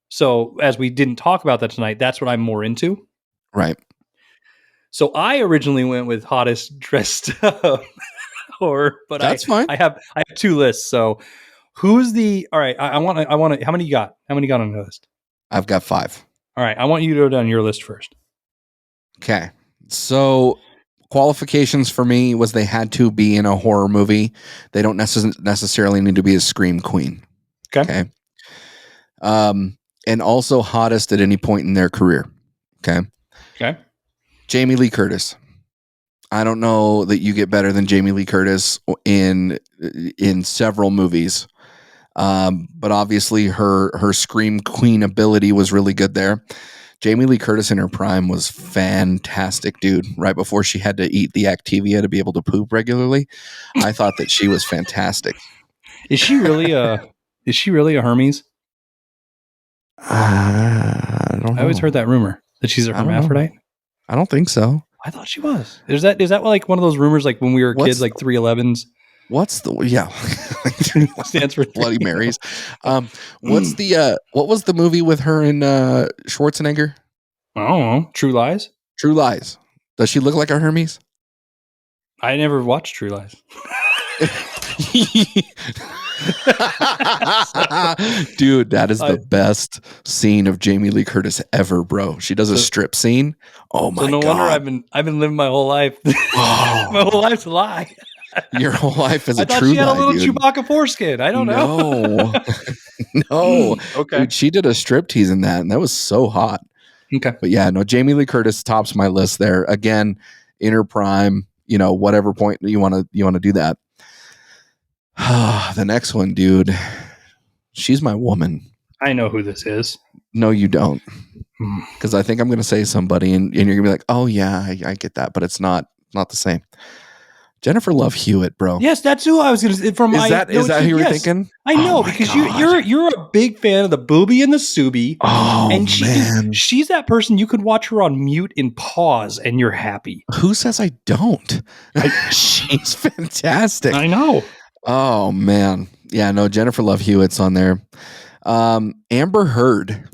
So as we didn't talk about that tonight, that's what I'm more into. Right. So I originally went with hottest dressed up horror, but That's fine. I have two lists. So who's the all right? I want to. How many you got? How many you got on the list? I've got 5. All right, I want you to go down your list first. Okay. So qualifications for me was they had to be in a horror movie. They don't necessarily need to be a scream queen. Okay. And also hottest at any point in their career. Okay. Okay. Jamie Lee Curtis. I don't know that you get better than Jamie Lee Curtis in several movies. But obviously her scream queen ability was really good there. Jamie Lee Curtis in her prime was fantastic, dude. Right before she had to eat the Activia to be able to poop regularly. I thought that she was fantastic. Is she really a Hermes? I don't know. I always heard that rumor that she's a hermaphrodite. I don't think so. I thought she was. Is that like one of those rumors like when we were kids, like 311s? What's the Stands for Bloody Marys. What's the what was the movie with her and Schwarzenegger? I don't know. True Lies? True Lies. Does she look like a Hermes? I never watched True Lies. Dude, that is the best scene of Jamie Lee Curtis ever, bro. She does a strip scene. Oh my god. So no wonder I've been living my whole life. My whole life's a lie. Your whole life is a true lie. I thought she had a little dude. Chewbacca foreskin. I don't know. No. Okay. Dude, she did a striptease in that, and that was so hot. Okay. But yeah, no, Jamie Lee Curtis tops my list there. Again, in her prime, whatever point you want to do that. The next one, dude. She's my woman. I know who this is. No, you don't. Because I think I'm going to say somebody, and you're going to be like, oh, yeah, I get that. But it's not the same. Jennifer Love Hewitt, bro. Yes, that's who I was going to say. Is that who you were thinking? I know, because you're a big fan of the boobie and the Subi. Oh, and she's that person you could watch her on mute and pause, and you're happy. Who says I don't? She's fantastic. I know. Oh, man. Yeah, no, Jennifer Love Hewitt's on there. Amber Heard.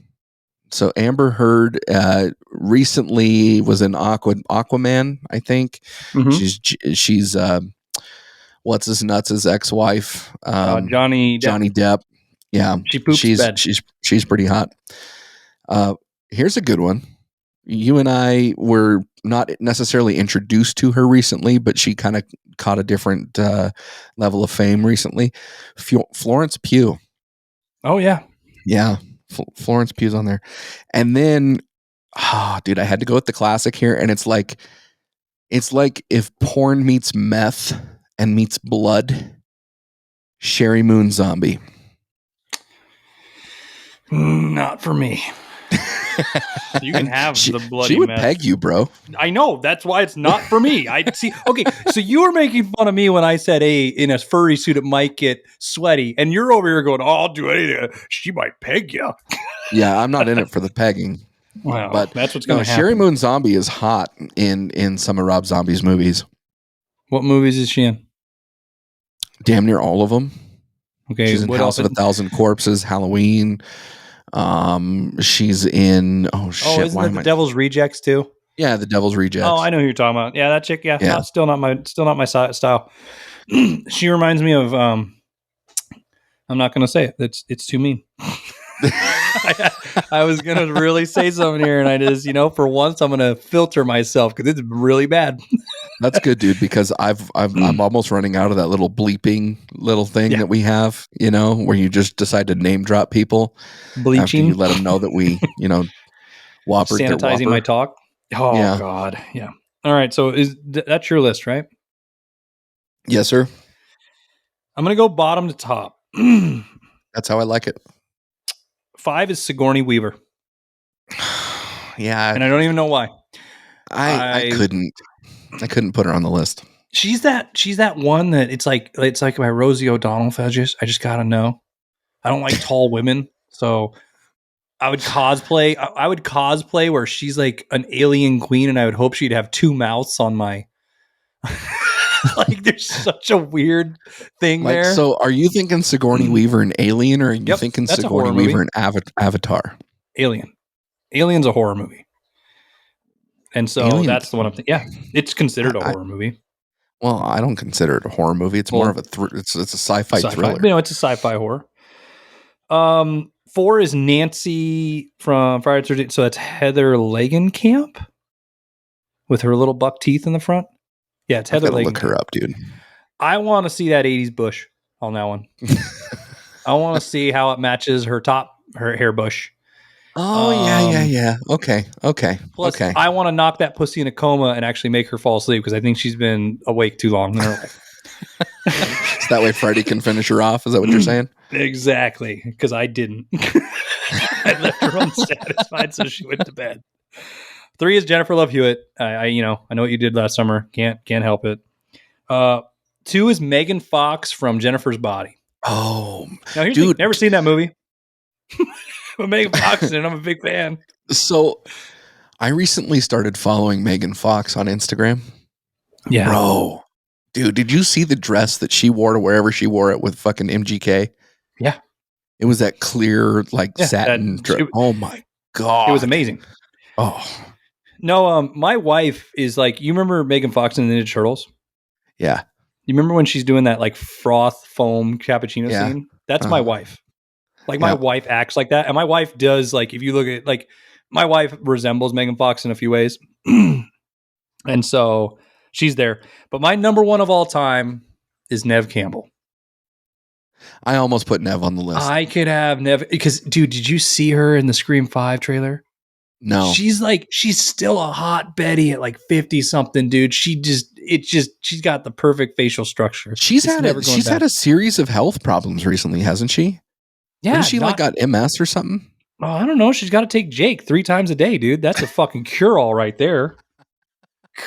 So Amber Heard recently was in Aquaman, I think. Mm-hmm. She's what's his nuts' ex-wife, Johnny Depp. Yeah, she poops bed. She's pretty hot. Here's a good one. You and I were not necessarily introduced to her recently, but she kind of caught a different level of fame recently. Florence Pugh. Oh yeah, yeah. Florence Pugh's on there. And then, dude, I had to go with the classic here. And it's like if porn meets meth and meets blood, Sherry Moon Zombie. Not for me. You can have the bloody She would meth. peg you, bro. I know. That's why it's not for me. I see. Okay, so you were making fun of me when I said, "Hey, in a furry suit, it might get sweaty," and you're over here going, "Oh, I'll do anything. She might peg you." Yeah, I'm not in it for the pegging. Well, but that's what's going to happen. Sherry Moon Zombie is hot in some of Rob Zombie's movies. What movies is she in? Damn near all of them. Okay, she's in House of a Thousand Corpses, Halloween. She's in isn't it The Devil's Rejects too? Yeah, The Devil's Rejects. Oh, I know who you're talking about. Yeah, that chick. Yeah. Still not my style. She reminds me of. I'm not going to say it. It's too mean. I was going to really say something here, and I just, for once, I'm going to filter myself because it's really bad. That's good, dude, because I'm almost running out of that little bleeping little thing that we have, where you just decide to name drop people Bleaching. after you let them know that we, whoppered their Sanitizing whopper. my talk. Oh, Yeah. God. Yeah. All right. So that's your list, right? Yes, sir. I'm going to go bottom to top. That's how I like it. 5 is Sigourney Weaver. Yeah. And I don't even know why. I couldn't put her on the list. She's that one that it's like my Rosie O'Donnell fetish. I just gotta know. I don't like tall women, so I would cosplay. I would cosplay where she's like an alien queen, and I would hope she'd have 2 mouths on my. Like, there's such a weird thing there. So, are you thinking Sigourney Weaver and Alien, or are you thinking Sigourney Weaver and Avatar? Alien. Alien's a horror movie. And so Alien, that's the one I'm thinking. Yeah, it's considered a horror movie. Well, I don't consider it a horror movie. It's more of a it's a sci-fi thriller. It's a sci-fi horror. 4 is Nancy from Friday the 13th. So that's Heather Langenkamp with her little buck teeth in the front. Yeah, it's Heather Langenkamp. Look her up, dude. I want to see that 80s bush on that one. I want to see how it matches her hair bush. Oh, yeah. Okay. Plus, I want to knock that pussy in a coma and actually make her fall asleep because I think she's been awake too long in her life. So that way Freddy can finish her off. Is that what you're saying? Exactly, because I didn't. I left her unsatisfied, so she went to bed. 3 is Jennifer Love Hewitt. I know what you did last summer. Can't help it. 2 is Megan Fox from Jennifer's Body. Oh, now here's dude, never seen that movie. But Megan Fox, and I'm a big fan. So, I recently started following Megan Fox on Instagram. Yeah, bro, dude, did you see the dress that she wore to wherever she wore it with fucking MGK? Yeah, it was that clear satin dress. Oh my god, it was amazing. Oh no, my wife is like, you remember Megan Fox in the Ninja Turtles? Yeah, you remember when she's doing that like froth foam cappuccino scene? That's my wife. Like, my wife acts like that. And my wife does, like, if you look at, like, my wife resembles Megan Fox in a few ways. And so she's there. But my number one of all time is Neve Campbell. I almost put Neve on the list. I could have Neve, because, dude, did you see her in the Scream 5 trailer? No. She's still a hot Betty at like 50 something, dude. She's got the perfect facial structure. She's had a series of health problems recently, hasn't she? Yeah, didn't she got MS or something? Oh, I don't know. She's got to take Jake 3 times a day, dude. That's a fucking cure-all right there.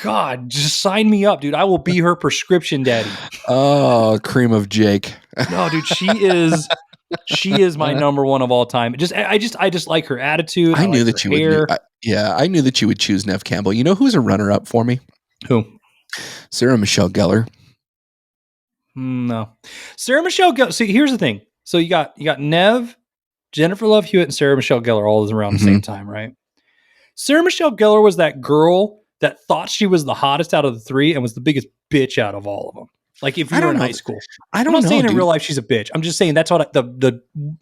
God, just sign me up, dude. I will be her prescription daddy. Oh, cream of Jake. No, dude, she is my number one of all time. I just like her attitude. I knew that you would. I knew that you would choose Neve Campbell. You know who's a runner-up for me? Who? Sarah Michelle Gellar. No, Sarah Michelle Gellar. See, here's the thing. So you got Neve, Jennifer Love Hewitt, and Sarah Michelle Gellar all around the same time, right? Sarah Michelle Gellar was that girl that thought she was the hottest out of the 3 and was the biggest bitch out of all of them. Like, if you were in high school. I'm not saying in real life she's a bitch. I'm just saying that's what the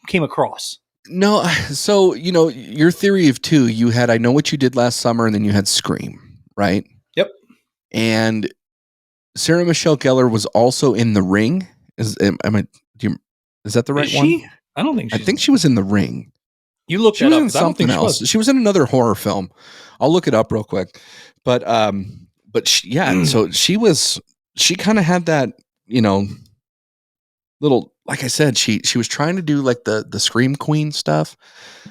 came across. No, so, your theory of 2, you had I Know What You Did Last Summer, and then you had Scream, right? Yep. And Sarah Michelle Gellar was also in The Ring. Is that the right one? I don't think I think she was in The Ring. You looked she was in something else. She was in another horror film. I'll look it up real quick. But so she kind of had that, little, like I said, she was trying to do like the Scream Queen stuff.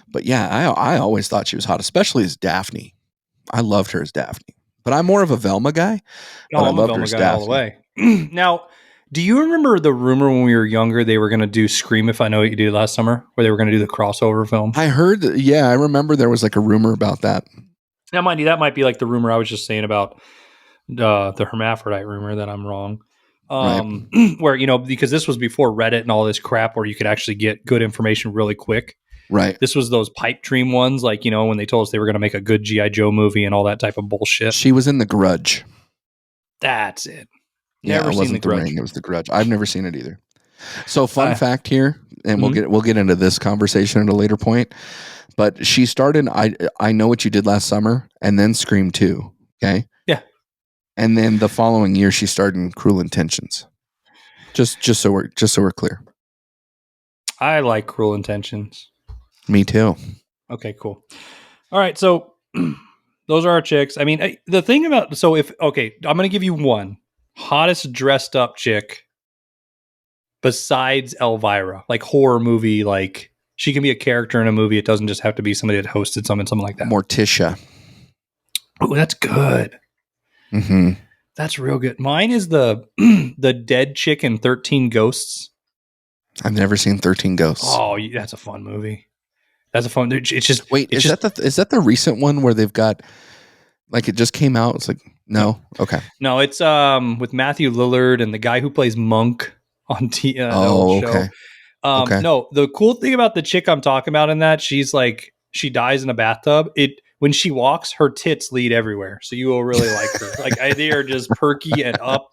But yeah, I always thought she was hot, especially as Daphne. I loved her as Daphne. But I'm more of a Velma guy. But I loved her as Daphne all the way. Now, do you remember the rumor when we were younger they were going to do Scream If I Know What You Did Last Summer, where they were going to do the crossover film? I heard, I remember there was like a rumor about that. Now, mind you, that might be like the rumor I was just saying about the hermaphrodite rumor that I'm wrong. Right. Where, because this was before Reddit and all this crap where you could actually get good information really quick. Right. This was those pipe dream ones, like, when they told us they were going to make a good G.I. Joe movie and all that type of bullshit. She was in The Grudge. That's it. Never seen The Grudge. It was The Grudge. I've never seen it either. So fun fact here, and we'll get into this conversation at a later point. But she started I Know What You Did Last Summer and then Scream 2. Okay. Yeah. And then the following year she starred in Cruel Intentions. Just so we're clear. I like Cruel Intentions. Me too. Okay, cool. All right, so those are our chicks. I mean, the thing about I'm going to give you one hottest dressed up chick besides Elvira, like horror movie, like she can be a character in a movie. It doesn't just have to be somebody that hosted something like that. Morticia. Oh, that's good. Mm-hmm. That's real good. Mine is the the dead chick in 13 Ghosts. I've never seen 13 Ghosts. Oh, that's a fun movie. That's a fun. It's just is that the recent one where they've got like it just came out? It's like no, okay, no, it's with Matthew Lillard and the guy who plays Monk on show. Okay. Okay. No, the cool thing about the chick I'm talking about in that she's like she dies in a bathtub. When she walks, her tits lead everywhere, so you will really like her. Like they are just perky and up.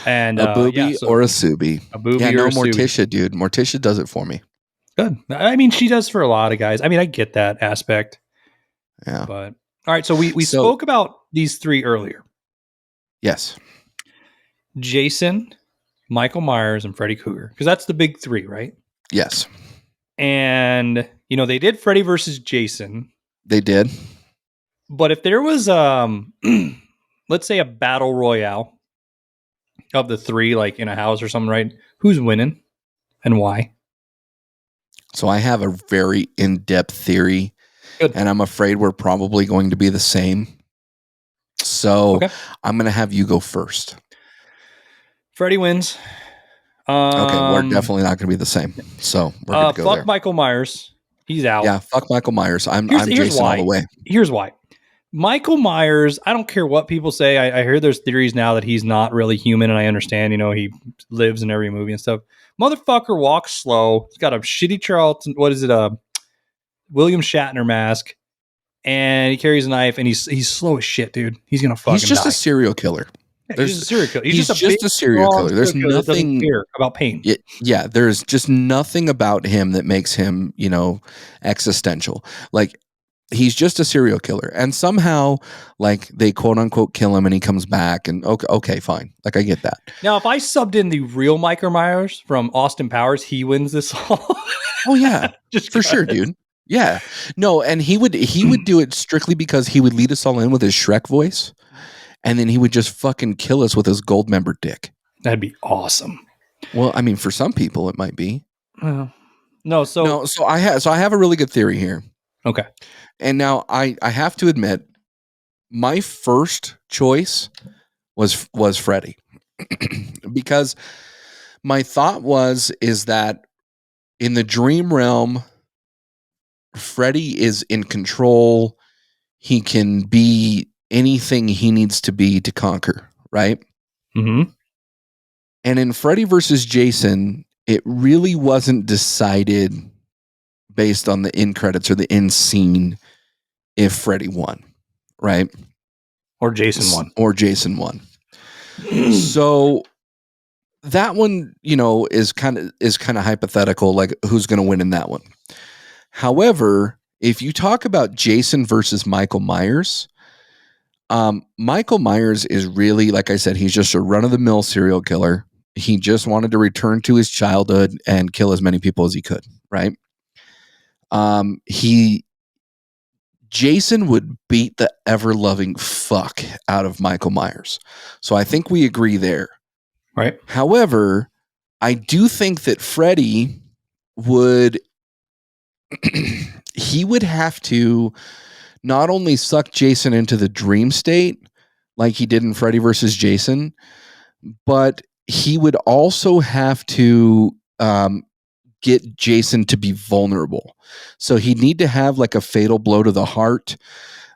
And a booby or a subi. A booby or a Morticia, subi. dude. Morticia does it for me. Good. I mean, she does for a lot of guys. I mean, I get that aspect. Yeah. But all right, so we spoke about these three earlier. Yes. Jason, Michael Myers, and Freddy Krueger, because that's the big three, right? Yes. And they did Freddy versus Jason. They did. But if there was let's say a battle royale of the three, like in a house or something, right? Who's winning and why? So I have a very in-depth theory. Good. And I'm afraid we're probably going to be the same. So I'm going to have you go first. Freddy wins. Okay, we're definitely not going to be the same. So we're going to go fuck Michael Myers. He's out. Yeah, fuck Michael Myers. I'm Jason all the way. Here's why. Michael Myers, I don't care what people say. I hear there's theories now that he's not really human, and I understand, he lives in every movie and stuff. Motherfucker walks slow. He's got a shitty Charlton, William Shatner mask, and he carries a knife, and he's slow as shit, dude. He's gonna fucking He's just die. a serial killer. He's just a serial killer. He's just a serial killer. There's nothing care about pain. Yeah, there's just nothing about him that makes him, existential. Like, he's just a serial killer, and somehow, like, they quote unquote kill him, and he comes back, and okay, fine. Like, I get that. Now, if I subbed in the real Michael Myers from Austin Powers, he wins this all. Oh yeah, just for sure, dude. Yeah, no, and he would do it strictly because he would lead us all in with his Shrek voice, and then he would just fucking kill us with his gold member dick. That'd be awesome. Well, I mean, for some people, it might be. So I have a really good theory here. Okay. And now I have to admit, my first choice was Freddy, because my thought is that in the dream realm, Freddy is in control. He can be anything he needs to be to conquer, right? Mm-hmm. And in Freddy versus Jason, it really wasn't decided based on the end credits or the end scene if Freddy won, right? Or Jason won. So that one, is kind of hypothetical, like who's going to win in that one. However, if you talk about Jason versus Michael Myers, Michael Myers is really, like I said, he's just a run-of-the-mill serial killer. He just wanted to return to his childhood and kill as many people as he could, right? Jason would beat the ever-loving fuck out of Michael Myers. So I think we agree there. Right. However, I do think that Freddy would he would have to not only suck Jason into the dream state like he did in Freddy versus Jason, but he would also have to get Jason to be vulnerable. So he'd need to have like a fatal blow to the heart,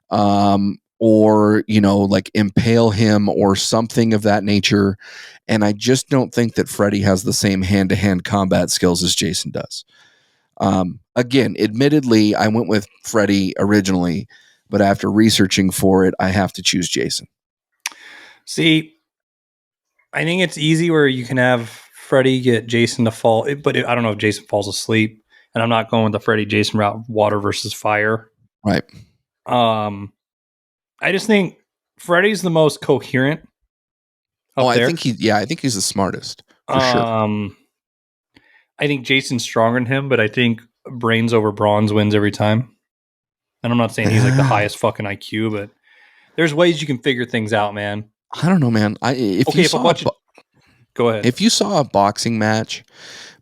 or, like impale him or something of that nature. And I just don't think that Freddy has the same hand-to-hand combat skills as Jason does. Again, admittedly, I went with Freddy originally, but after researching for it, I have to choose Jason. See, I think it's easy where you can have Freddy get Jason to fall, but I don't know if Jason falls asleep, and I'm not going with the Freddy Jason route, water versus fire. Right. I just think Freddy's the most coherent. I think he's the smartest for sure. I think Jason's stronger than him, but I think brains over bronze wins every time. And I'm not saying he's like the highest fucking IQ, but there's ways you can figure things out, man. I don't know, man. Go ahead. If you saw a boxing match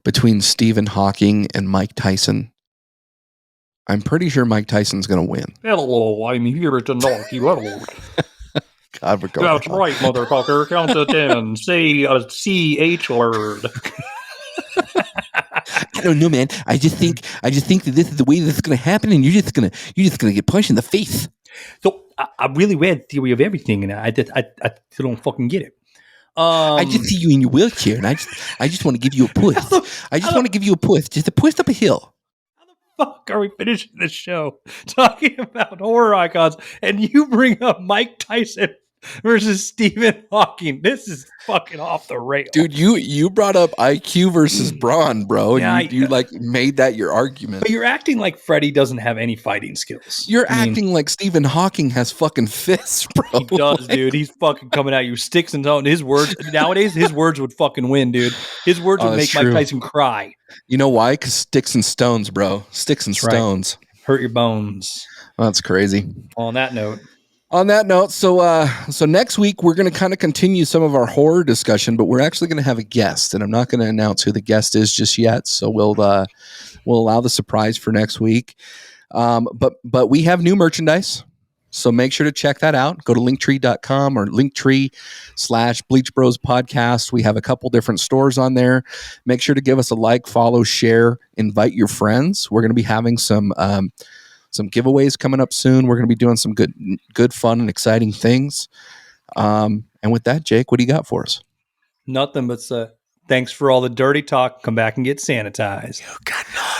between Stephen Hawking and Mike Tyson, I'm pretty sure Mike Tyson's going to win. Hello, I'm here to knock you out. God, we're going That's right, motherfucker. Count to 10. Say a CH word. I don't know, man. I just think that this is the way this is going to happen, and you're just gonna get punched in the face. So I really read Theory of Everything, and I still don't fucking get it. I just see you in your wheelchair, and I just want to give you a push. I just want to give you a push, just a push up a hill. How the fuck are we finishing this show talking about horror icons, and you bring up Mike Tyson versus Stephen Hawking? This is fucking off the rails, dude. You brought up IQ versus brawn, bro. Yeah, you like made that your argument. But you're acting like Freddy doesn't have any fighting skills. You're acting like Stephen Hawking has fucking fists, bro. He does, dude. He's fucking coming at you, sticks and stones. His words nowadays, his words would fucking win, dude. His words would make Mike Tyson cry. You know why? Because sticks and stones, bro. Sticks and stones hurt your bones. Well, that's crazy. On that note, so next week we're going to kind of continue some of our horror discussion, but we're actually going to have a guest, and I'm not going to announce who the guest is just yet. So we'll allow the surprise for next week. But we have new merchandise, so make sure to check that out. Go to linktree.com or linktree/Bleach Bros Podcast. We have a couple different stores on there. Make sure to give us a like, follow, share, invite your friends. We're going to be having some giveaways coming up soon. We're going to be doing some good, fun, and exciting things. And with that, Jake, what do you got for us? Nothing but thanks for all the dirty talk. Come back and get sanitized. You cannot.